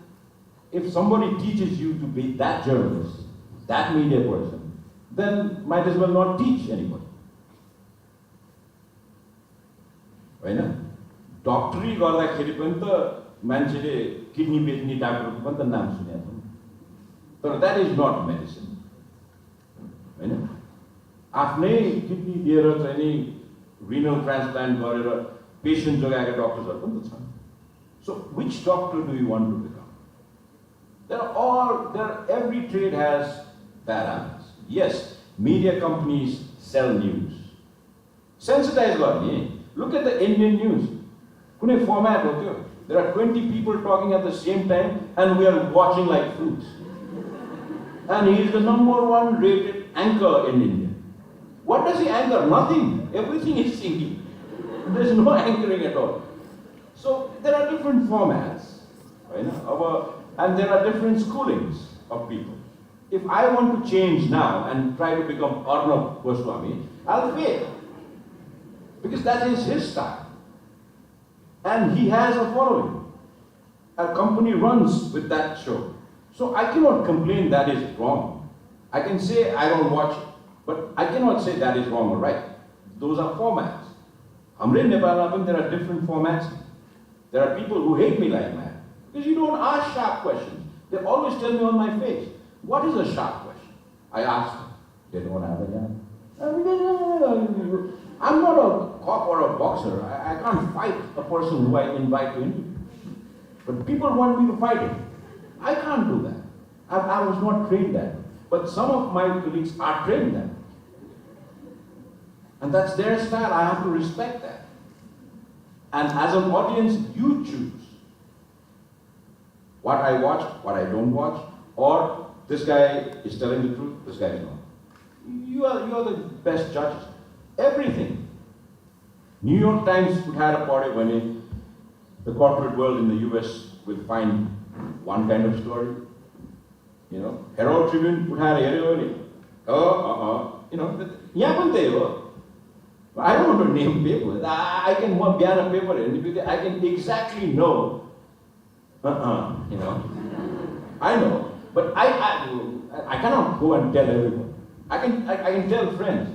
if somebody teaches you to be that journalist, that media person, then might as well not teach anybody. होइन? डक्टरी गर्दाखेरि पनि त मान्छेले kidney बेच्ने डाक्टरको पनि त नाम सुनेको छ, तर द्याट इज नट मेडिसिन। होइन? आफ्नै किडनी दिएर चाहिँ नि रिनल ट्रान्सप्लान्ट गरेर पेसेन्ट जोगाएका डक्टर्सहरू पनि त छन्। So which doctor do you want to become? Every trade has bad apples. Yes, media companies sell news. Sensitize गर्ने. Look at the Indian news. कुनै format हो त्यो? There are 20 people talking at the same time and we are watching like fools. And he is the #1 rated anchor in India. What does he anchor? Nothing. Everything is singing. There is no anchoring at all. So there are different formats, right? And there are different schoolings of people. If I want to change now and try to become Arnab Goswami, I'll fail. Because that is his style. And he has a following. A company runs with that show. So I cannot complain that is wrong. I can say I don't watch it, but I cannot say that is wrong or right. Those are formats. Hamre Nepal, there are different formats. There are people who hate me like mad. Because you don't ask sharp questions. They always tell me on my face, what is a sharp question? I ask them. They don't have an answer. I'm not a cop or a boxer. I can't fight a person who I invite to interview. But people want me to fight him. I can't do that. I was not trained that. But some of my colleagues are trained that. And that's their style. I have to respect that. And as an audience, you choose what I watch, what I don't watch, or this guy is telling the truth, this guy is not. You are the best judges. Everything. New York Times would have a party when the corporate world in the US will find one kind of story. Herald Tribune would have a yeah, I don't want to name papers. I can be on a paper and I can exactly know. I know, but I cannot go and tell everyone. I can tell friends.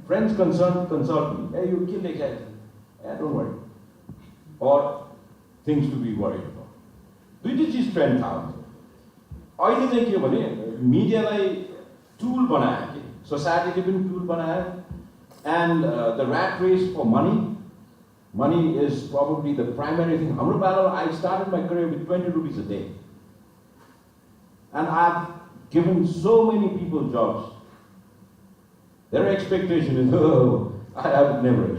Friends consult me. Hey, you killed XIV. Yeah, don't worry. Or things to be worried about. दुईटी चीज trained थाहा हुन्छ अहिले चाहिँ के भने मिडियालाई tool बनायो कि सोसाइटीले पनि टुल बनायो and the rat race for money is probably the primary thing. Hamro Palo, I started my career with 20 rupees a day. And I've given so many people jobs. Their expectation is, oh, I have never,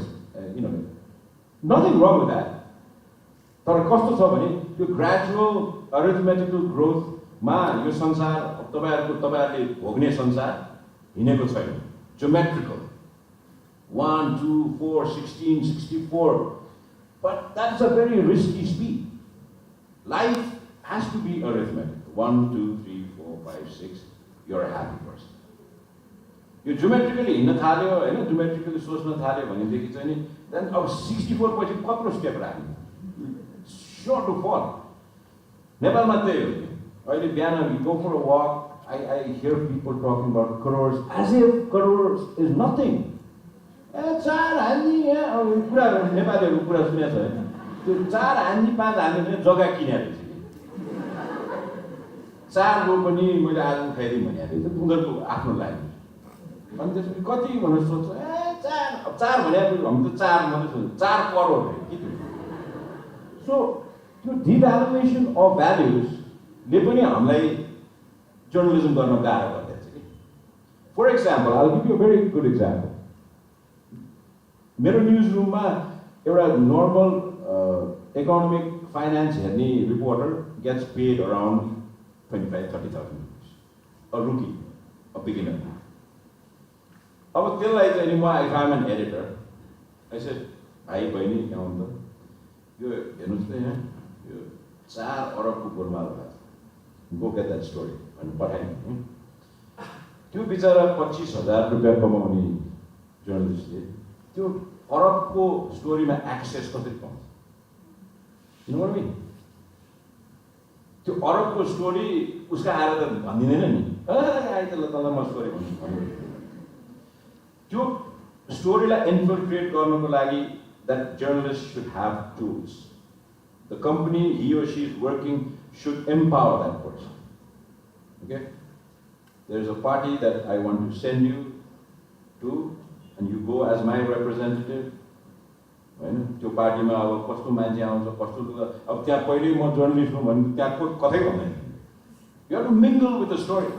nothing wrong with that. तर कस्तो छ भने यो gradual arithmetical ग्रोथमा यो संसार तपाईहरुले भोग्ने संसार हिनेको छैन. Geometrical 1, 2, 4, 16, 64. But that's a very risky speed. Life has to be arithmetic. 1, 2, 3, 4, 5, 6. You're a happy person. You geometrically हिँड्न थाल्यो हैन, geometrically सोच्न थाल्यो भनेदेखि चाहिँ नि then अब 64 पछि कत्रो स्टेप राख्ने? Sure to fall. नेपालमा त्यही हो नि. अहिले बिहान we go for a walk. I hear people talking about crores as if crores is nothing. चार हान्ने यहाँ कुरा नेपालीहरु कुरा सुनेछ हैन. त्यो 4 हान्ने 5 हान्ने भने जग्गा किनेर रहेछ. 4 रो पनि मैले आज उठाइदिए भने थियो. उनीहरुको आफ्नो लागि. अनि त्यसपछि कति भनेर सोच्छ 4 भने हामी त 4 मात्रै सोच्छ. 4 करोड हो के त्यो. So त्यो devaluation of values ले पनि हामीलाई journalism गर्न गाह्रो गर्दैछ के. For example, I'll give you a very good example. मेरो newsroom मा एउटा normal economic finance हेर्ने reporter gets paid around 25-30,000 rupees. A rookie, a beginner. अब त्यसलाई चाहिँ म if I'm an editor, I said, भाइ बहिनी के हुन्छ? यो हेर्नुस् त यहाँ यो 4 अरबको गोलमाल भएको छ. Go get that story and पठाइदिनु. त्यो बिचारा 25,000 रुपैयाँ कमाउने जर्नलिस्टले त्यो अरबको स्टोरीमा एक्सेस कसरी पाउँछ? You know what I mean? त्यो अरबको स्टोरी उसका आएर त भन्दिदैन नि. आइ त ल म स्टोरी भन्छु. त्यो स्टोरीलाई इन्फिल्ट्रेट गर्नको लागि that journalist should have tools. The company he or she is working should empower that person. Okay? There is a party that I want to send you to, and you go as my representative. हैन त्यो पार्टीमा अब कस्तो मान्छे आउँछ कस्तो अब त्यहाँ पहिले म जर्नलिस्ट हुँ भने त्यहाँ कतै भन्दैन. You have to mingle with the story.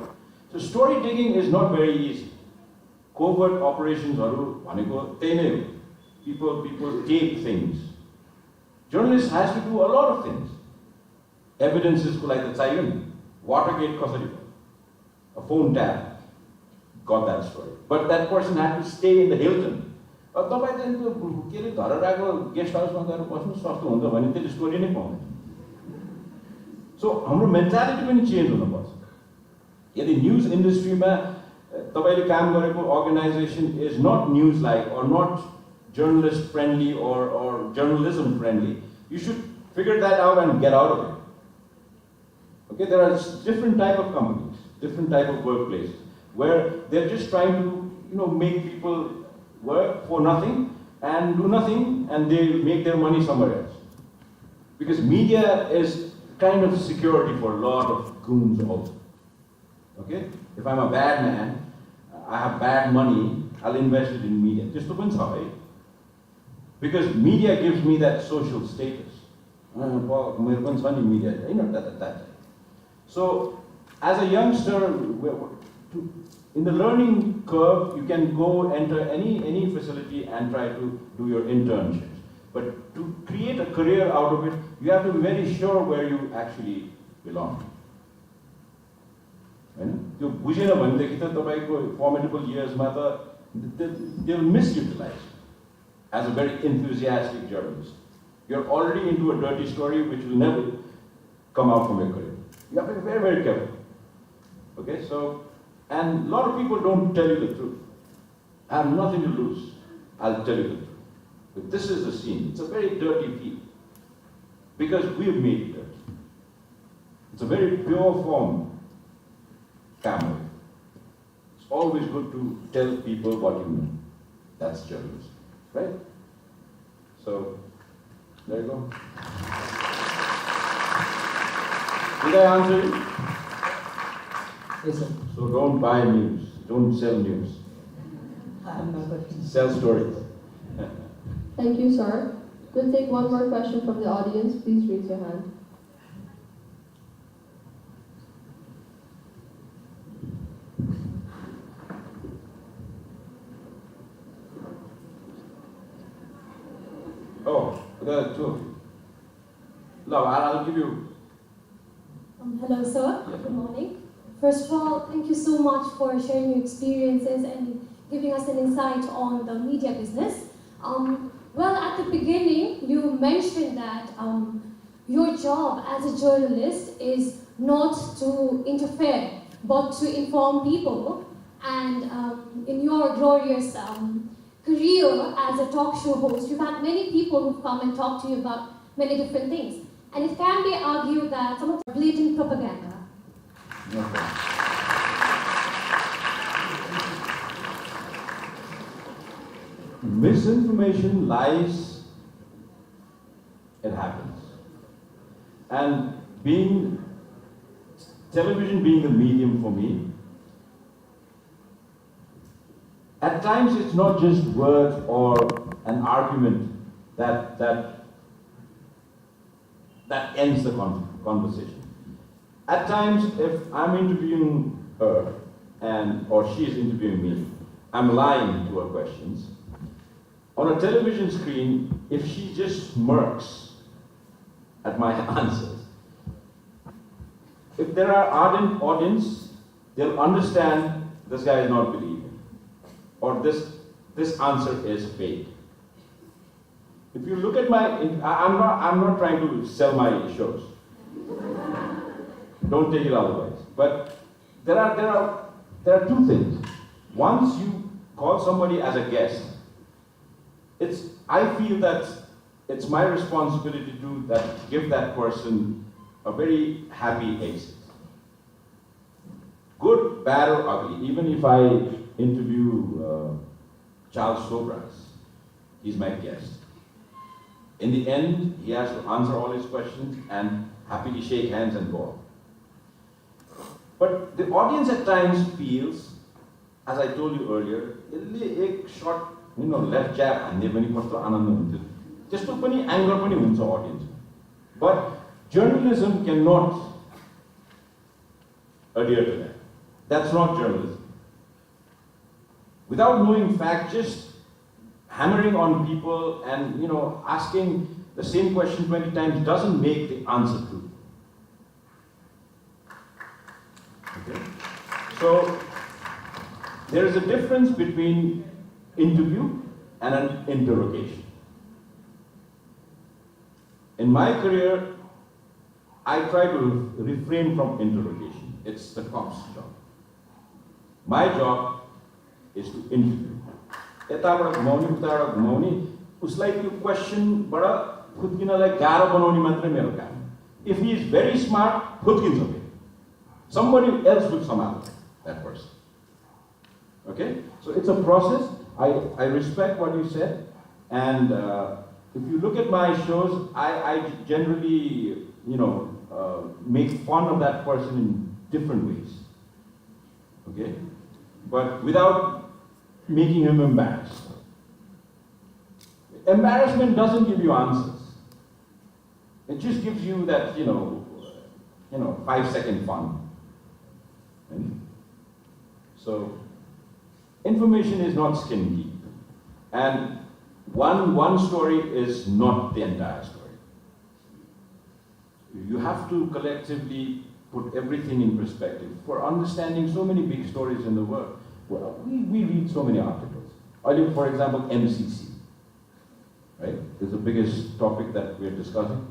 So story digging is not very easy. Covert operations haru bhaneko त्यही नै हो. People take things. Journalists has to do a lot of things. Evidences को लागि त चाहियो नि. Watergate कसरी भयो? A phone tap got that story. But that person had to stay in the Hilton. अब तपाईं चाहिँ त्यो के रे धरहराको गेस्ट हाउसमा गएर बस्नु सस्तो हुन्छ भने त्यसले स्टोरी नै पाउँदैन. सो हाम्रो मेन्टालिटी पनि चेन्ज हुनुपर्छ. यदि न्यूज इन्डस्ट्रीमा तपाईले काम गरेको organisation is not news like or not journalist friendly or journalism friendly, you should figure that out and get out of it. Okay, there are different type of companies, different type of workplaces where they're just trying to, make people work for nothing and do nothing and they make their money somewhere else. Because media is kind of security for a lot of goons also. Okay? If I'm a bad man, I have bad money, I'll invest it in media. Just to because media gives me that social status. Media, so, as a youngster, in the learning curve, you can go enter any facility and try to do your internships. But to create a career out of it, you have to be very sure where you actually belong. त्यो बुझेन भनेदेखि त तपाईको formidable yearsमा त they'll misutilize as a very enthusiastic journalist. You're already into a dirty story which will never come out from your career. You have to be very, very careful. Okay, so, and a lot of people don't tell you the truth. I have nothing to lose. I'll tell you the truth. But this is the scene. It's a very dirty field because we've made it dirty. It's a very pure form family. It's always good to tell people what you know. That's journalism, right? So, there you go. Did I answer you? Yes, sir. So don't buy news. Don't sell news. Sell stories. Thank you, sir. We'll take one more question from the audience. Please raise your hand. Oh, there are two of you. No, I'll give you. Hello, sir. Yes. Good morning. First of all, thank you so much for sharing your experiences and giving us an insight on the media business. Well, at the beginning, you mentioned that your job as a journalist is not to interfere, but to inform people. And in your glorious career as a talk show host, you've had many people who've come and talked to you about many different things. And it can be argued that some of the blatant propaganda. Okay. Misinformation, lies, it happens. And television being the medium for me, at times it's not just words or an argument that ends the conversation. At times, if I'm interviewing her or she is interviewing me, I'm lying to her questions. On a television screen, if she just smirks at my answers, if there are ardent audience, they'll understand this guy is not believing, or this answer is fake. If you look at I'm not trying to sell my shows. Don't take it otherwise. But there are two things. Once you call somebody as a guest, I feel that it's my responsibility to give that person a very happy exit. Good, bad, or ugly. Even if I interview Charles Sobras, he's my guest. In the end, he has to answer all his questions and happily shake hands and go on. But the audience at times feels, as I told you earlier, a short, left jab, and just to anger audience. But journalism cannot adhere to that. That's not journalism. Without knowing fact, just hammering on people and asking the same question 20 times doesn't make the answer true. Okay? So there is a difference between interview and an interrogation. In my career, I try to refrain from interrogation. It's the cop's job. My job is to interview. यताबाट घुमाउने उताबाट घुमाउने उसलाई त्यो क्वेसनबाट खुद्किनलाई गाह्रो बनाउने मात्रै मेरो काम. If he is very smart, खुद्किन्छ फेरि. Somebody else will somehow that person. Okay? So it's a process. I respect what you said, and if you look at my shows, I generally make fun of that person in different ways. Okay? But without making him embarrassed. Embarrassment doesn't give you answers. It just gives you that, 5-second fun. And so, information is not skin deep. And one story is not the entire story. You have to collectively put everything in perspective for understanding so many big stories in the world. Well, we read so many articles. For example, MCC, right? Is the biggest topic that we're discussing.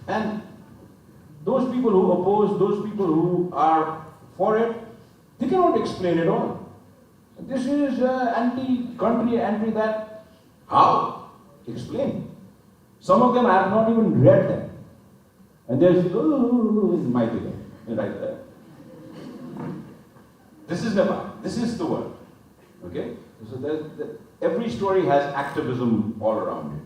And those people who oppose, those people who are for it, they cannot explain it all. This is anti-country, anti-that. How? Explain. Some of them I have not even read them. And they'll say, oh, might be there, right there. This is Nepal. This is the world. Okay? So every story has activism all around it.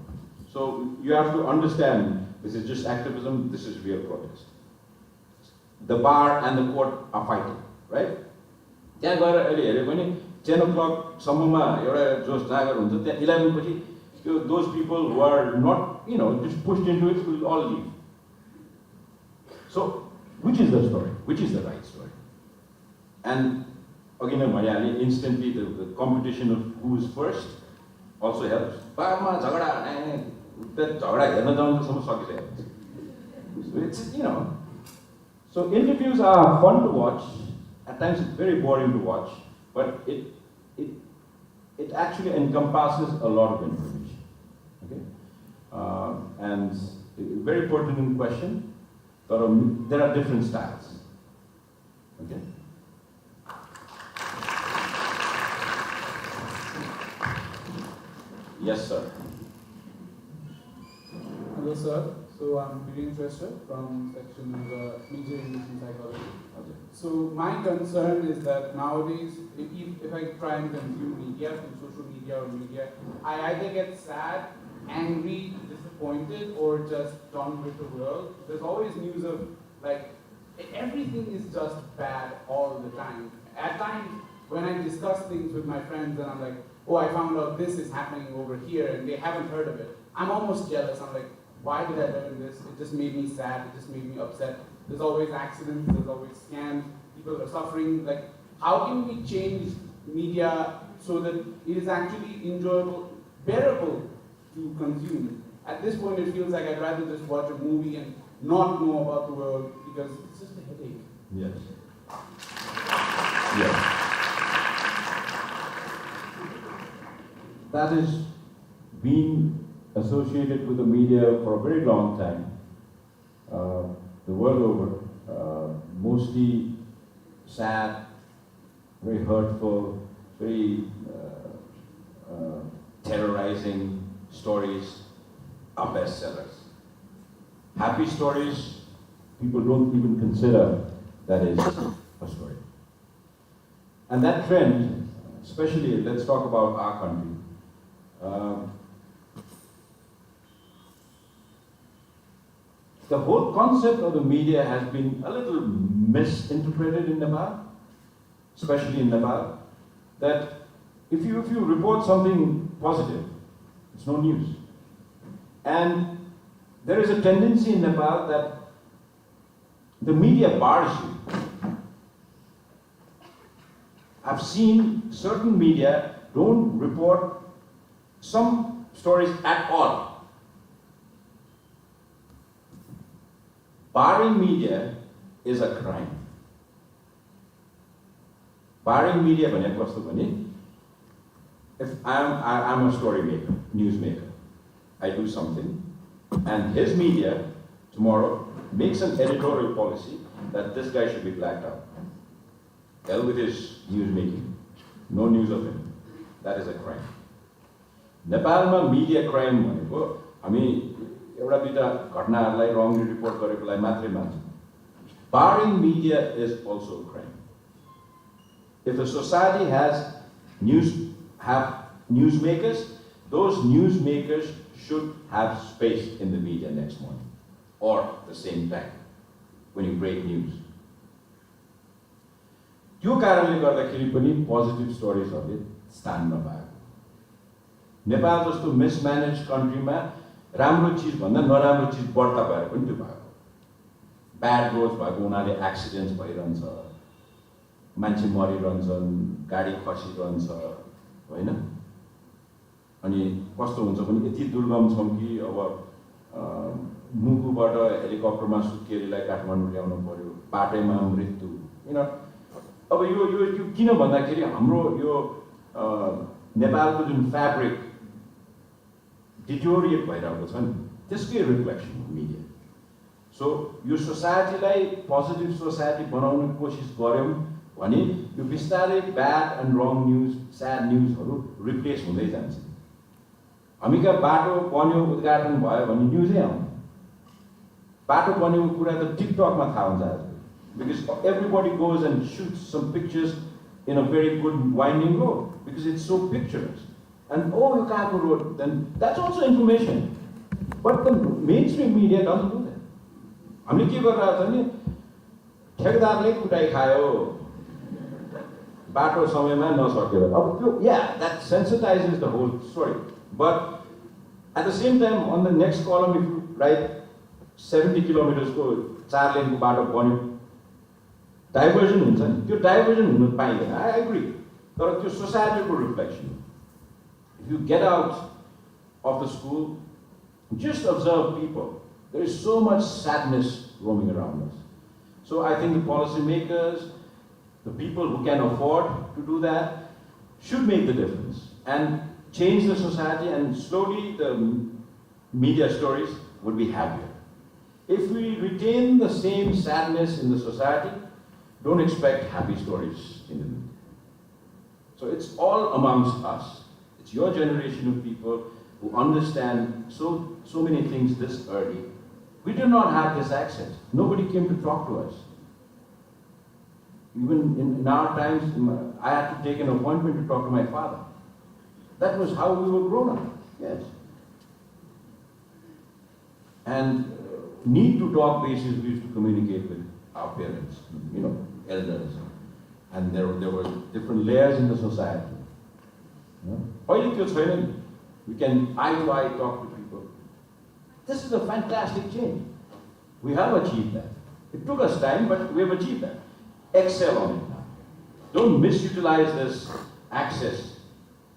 So you have to understand this is just activism, this is real protest. The bar and the court are fighting, right? त्यहाँ गएर अहिले हेऱ्यो भने 10 o'clock सम्ममा एउटा जोस जागर हुन्छ त्यहाँ 11 पछि those people who are not, just pushed into it will all leave. So, which is the story? Which is the right story? And again, instantly the competition of who is first also helps. So it's, so interviews are fun to watch. At times it's very boring to watch, but it actually encompasses a lot of information. Okay, and a very pertinent question. There are different styles. Okay. Yes, sir. Hello, sir. So I'm very interested from section Media English and Psychology. Okay. So my concern is that nowadays, if I try and consume media from social media or media, I either get sad, angry, disappointed, or just done with the world. There's always news of everything is just bad all the time. At times, when I discuss things with my friends and I'm like, oh, I found out this is happening over here and they haven't heard of it, I'm almost jealous. I'm like, why did I learn this? It just made me sad, it just made me upset. There's always accidents, there's always scams, people are suffering. How can we change media so that it is actually enjoyable, bearable to consume? At this point, it feels like I'd rather just watch a movie and not know about the world because it's just a headache. Yes. Yes. That is being associated with the media for a very long time, the world over, mostly sad, very hurtful, very terrorizing stories are bestsellers. Happy stories, people don't even consider that is a story. And that trend, especially, let's talk about our country. The whole concept of the media has been a little misinterpreted in Nepal, especially in Nepal, that if you report something positive, it's no news. And there is a tendency in Nepal that the media bars you. I've seen certain media don't report some stories at all. Barring media is a crime. Barring media, if I'm a story maker, news maker, I do something, and his media tomorrow makes an editorial policy that this guy should be blacked out. Hell with his news making. No news of him. That is a crime. Nepalma media crime भनेको हामी एउटा दुईटा घटनाहरूलाई wrongly report गरेकोलाई मात्रै मान्छौँ. Barring media is also a crime. If a society has newsmakers, those newsmakers should have space in the media next morning or the same time when you break news. त्यो कारणले गर्दाखेरि पनि positive स्टोरिजहरूले स्थान नपाएको. नेपाल जस्तो मिसम्यानेज कन्ट्रीमा राम्रो चिज भन्दा नराम्रो चिज बढ्ता भएर पनि त्यो भएको. ब्याड रोड्स भएको हुनाले एक्सिडेन्ट्स भइरहन्छ, मान्छे मरिरहन्छन्, गाडी खसिरहन्छ, होइन? अनि कस्तो हुन्छ भने यति दुर्गम छौँ कि अब मुगुबाट हेलिकप्टरमा सुत्केरीलाई काठमाडौँ ल्याउनु पर्यो, बाटैमा मृत्यु। अब यो किन भन्दाखेरि हाम्रो यो नेपालको जुन फ्याब्रिक डिटोरिएट भइरहेको छ नि, त्यसकै रिफ्लेक्सन हो मिडिया। सो यो सोसाइटीलाई पोजिटिभ सोसाइटी बनाउने कोसिस गऱ्यौँ भने यो बिस्तारै ब्याड एन्ड रङ न्युज, स्याड न्युजहरू रिप्लेस हुँदै जान्छ। हामी कहाँ बाटो बन्यो, उद्घाटन भयो भने न्युजै आउँछ। बाटो बनेको कुरा त टिकटकमा थाहा हुन्छ आज, because everybody goes and shoots some pictures in a very good winding road because it's so picturesque. And oh, you can't go road, then that's also information. But the mainstream media doesn't do that. हामीले के गरिरहेको छ भने ठेकेदारले कुटाइ खायो, बाटो समयमा नसकेर। अब त्यो that sensitizes the whole story. But at the same time, on the next column, if you write 70 kilometers को 4 लेनको बाटो बन्यो, डाइभर्जन हुन्छ नि, त्यो डाइभर्जन हुन पाइँदैन। I agree. तर त्यो सोसाइटीको reflection. If you get out of the school, just observe people. There is so much sadness roaming around us. So I think the policymakers, the people who can afford to do that, should make the difference and change the society, and slowly the media stories would be happier. If we retain the same sadness in the society, don't expect happy stories in the media. So it's all amongst us. It's your generation of people who understand so many things this early. We did not have this access. Nobody came to talk to us. Even in our times, I had to take an appointment to talk to my father. That was how we were grown up, yes. And need to talk basis, we used to communicate with our parents, elders. And there were different layers in the society. We can eye to eye talk to people. This is a fantastic change. We have achieved that. It took us time, but we have achieved that. Excel on it now. Don't misutilize this access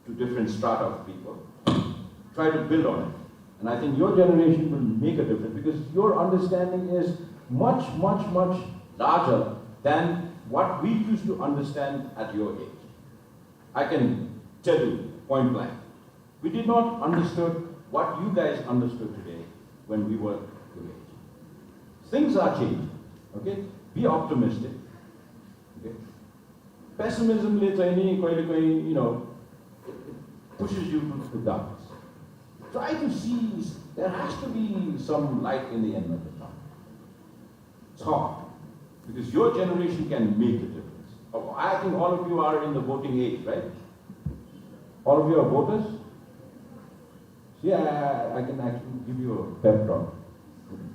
to different strata of people. Try to build on it. And I think your generation will make a difference because your understanding is much, much, much larger than what we used to understand at your age. I can tell you point blank. We did not understood what you guys understood today when we were your age. Things are changing, okay? Be optimistic, okay? Pessimism, pushes you to the darkness. Try to see, there has to be some light in the end of the tunnel. It's hard, because your generation can make a difference. I think all of you are in the voting age, right? All of you are voters? See, I can actually give you a pep talk.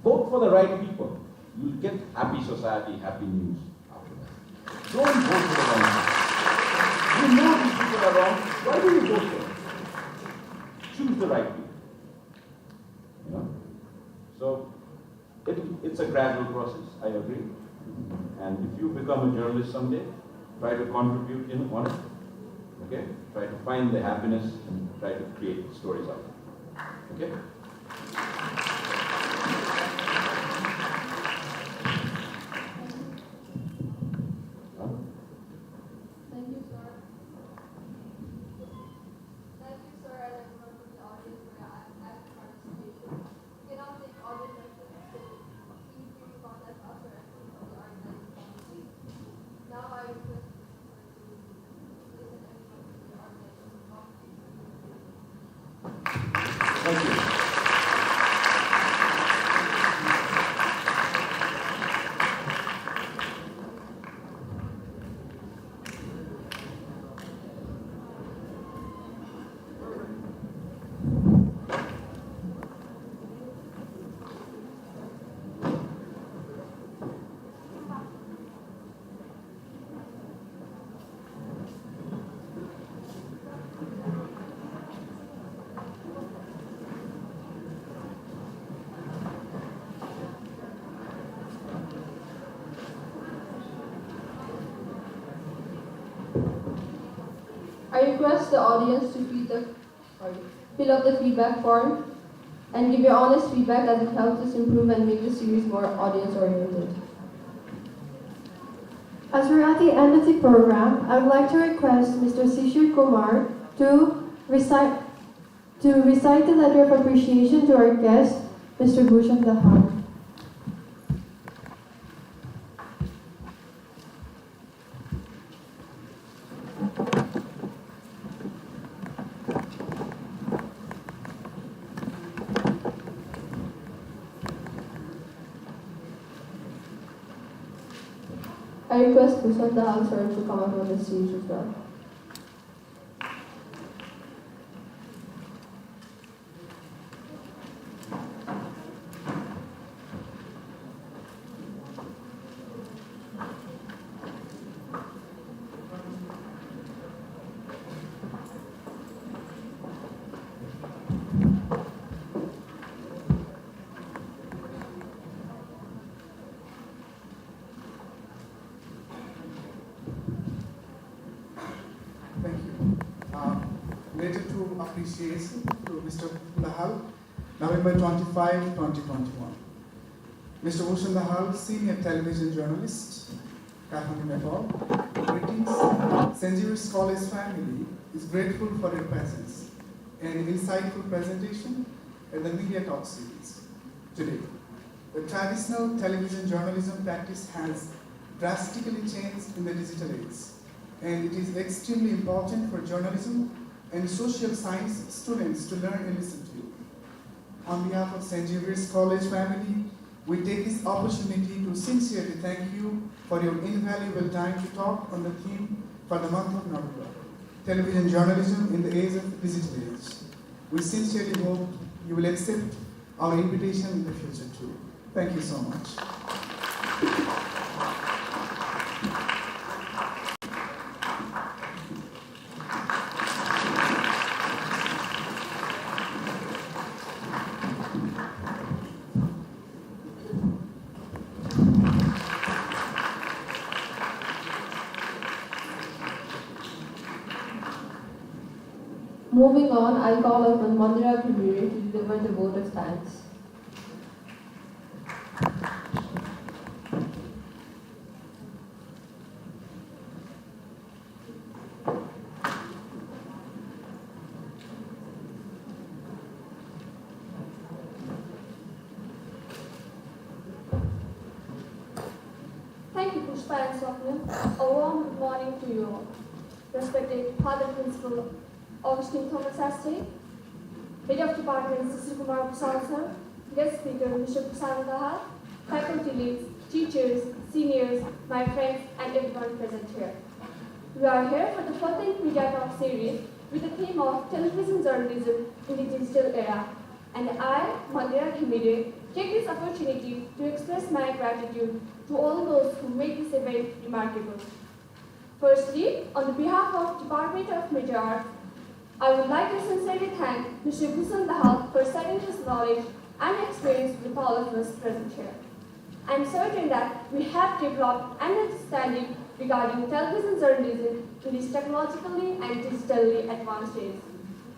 Vote for the right people. You'll get happy society, happy news after that. Don't vote for the wrong people. You know these people are wrong. Why do you vote for them? Choose the right people. So, it's a gradual process, I agree. And if you become a journalist someday, try to contribute on it. Okay? Try to find the happiness and try to create stories out of it. Okay? Thank you, sir. Thank you, sir, and everyone from the audience for your active participation. We cannot take all the questions, so please do contact us or anyone from the organizing committee. Now I request the speaker to listen anyone from the organizing committee. Thank you. I request the audience to feed the fill out the feedback form, and give your honest feedback as it helps us improve and make the series more audience-oriented. As we're at the end of the program, I would like to request Mr. Sishir Kumar to recite the letter of appreciation to our guest, Mr. Bhushan Dahal. I request Bhushan Dahal sir to come up on the stage as well. Related to appreciation to Mr. Dahal, November 25, 2021. Mr. Bhushan Dahal, senior television journalist, Kathmandu, Nepal. Greetings. St. Xavier's College family is grateful for your presence and insightful presentation at the Media Talk series today. The traditional television journalism practice has drastically changed in the digital age, and it is extremely important for journalism and social science students to learn and listen to you. On behalf of St. Xavier's College family, we take this opportunity to sincerely thank you for your invaluable time to talk on the theme for the month of November, television journalism in the age of digital age. We sincerely hope you will accept our invitation in the future too. Thank you so much. Moving on, I call upon Mandira Kumiri to deliver the vote of thanks. Thank you, Pushpa and Swapna. A warm good morning to you all. Respected Father Principal Augustine Thomas Sastry, Head of Department Mr. Kumar Prasad sir, Guest Speaker Mr. Prasad Dahal, Faculty Leads, Teachers, Seniors, my friends and everyone present here. We are here for the 14th Media Talk series with the theme of television journalism in the digital era, and I, Mandira Khimide, take this opportunity to express my gratitude to all those who made this event remarkable. Firstly, on the behalf of Department of Media Arts, I would like to sincerely thank Mr. Bhushan Dahal for sharing his knowledge and experience with all of us present here. I am certain that we have developed an understanding regarding television journalism in this technologically and digitally advanced age.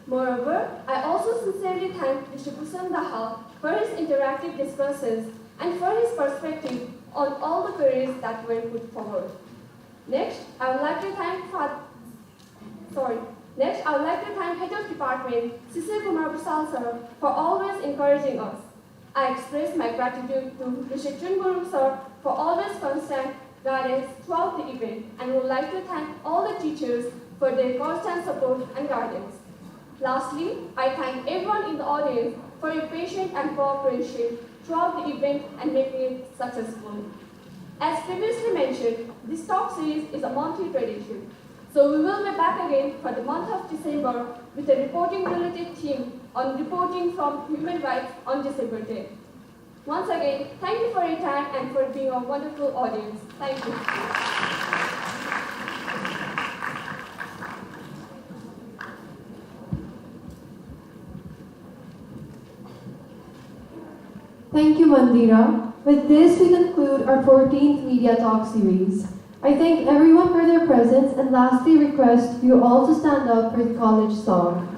Moreover, I also sincerely thank Mr. Bhushan Dahal for his interactive discussions and for his perspective on all the queries that were put forward. Next, I would like to thank Head of Department, Sisir Kumar Prasad sir, for always encouraging us. I express my gratitude to Mr. Chunguru sir for always constant guidance throughout the event, and would like to thank all the teachers for their constant support and guidance. Lastly, I thank everyone in the audience for your patience and cooperation throughout the event and making it successful. As previously mentioned, this talk series is a monthly tradition. So we will be back again for the month of December with a reporting related theme on reporting from human rights on December 10th. Once again, thank you for your time and for being a wonderful audience. Thank you. Thank you, Mandira. With this, we conclude our 14th Media Talk series. I thank everyone for their presence and lastly request you all to stand up for the college song.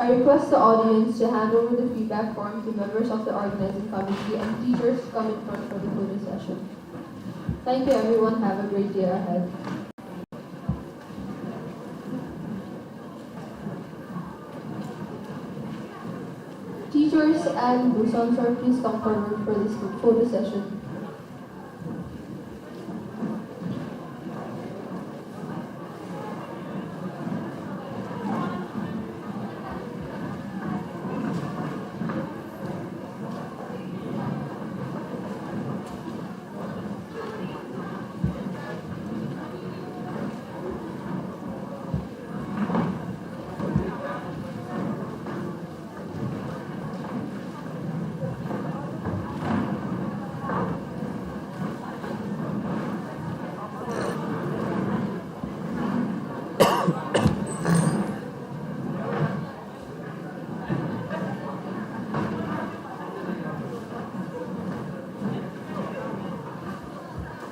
I request the audience to hand over the feedback form to members of the organizing committee and teachers to come in front for the photo session. Thank you everyone, have a great day ahead. Teachers and Busan sir, please come forward for this photo session.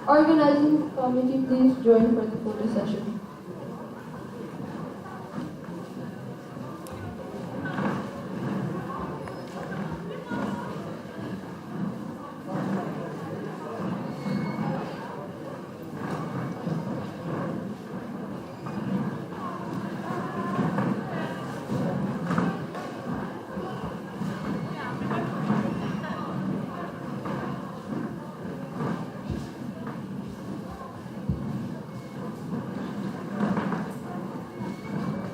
Organizing committee, please join for the photo session.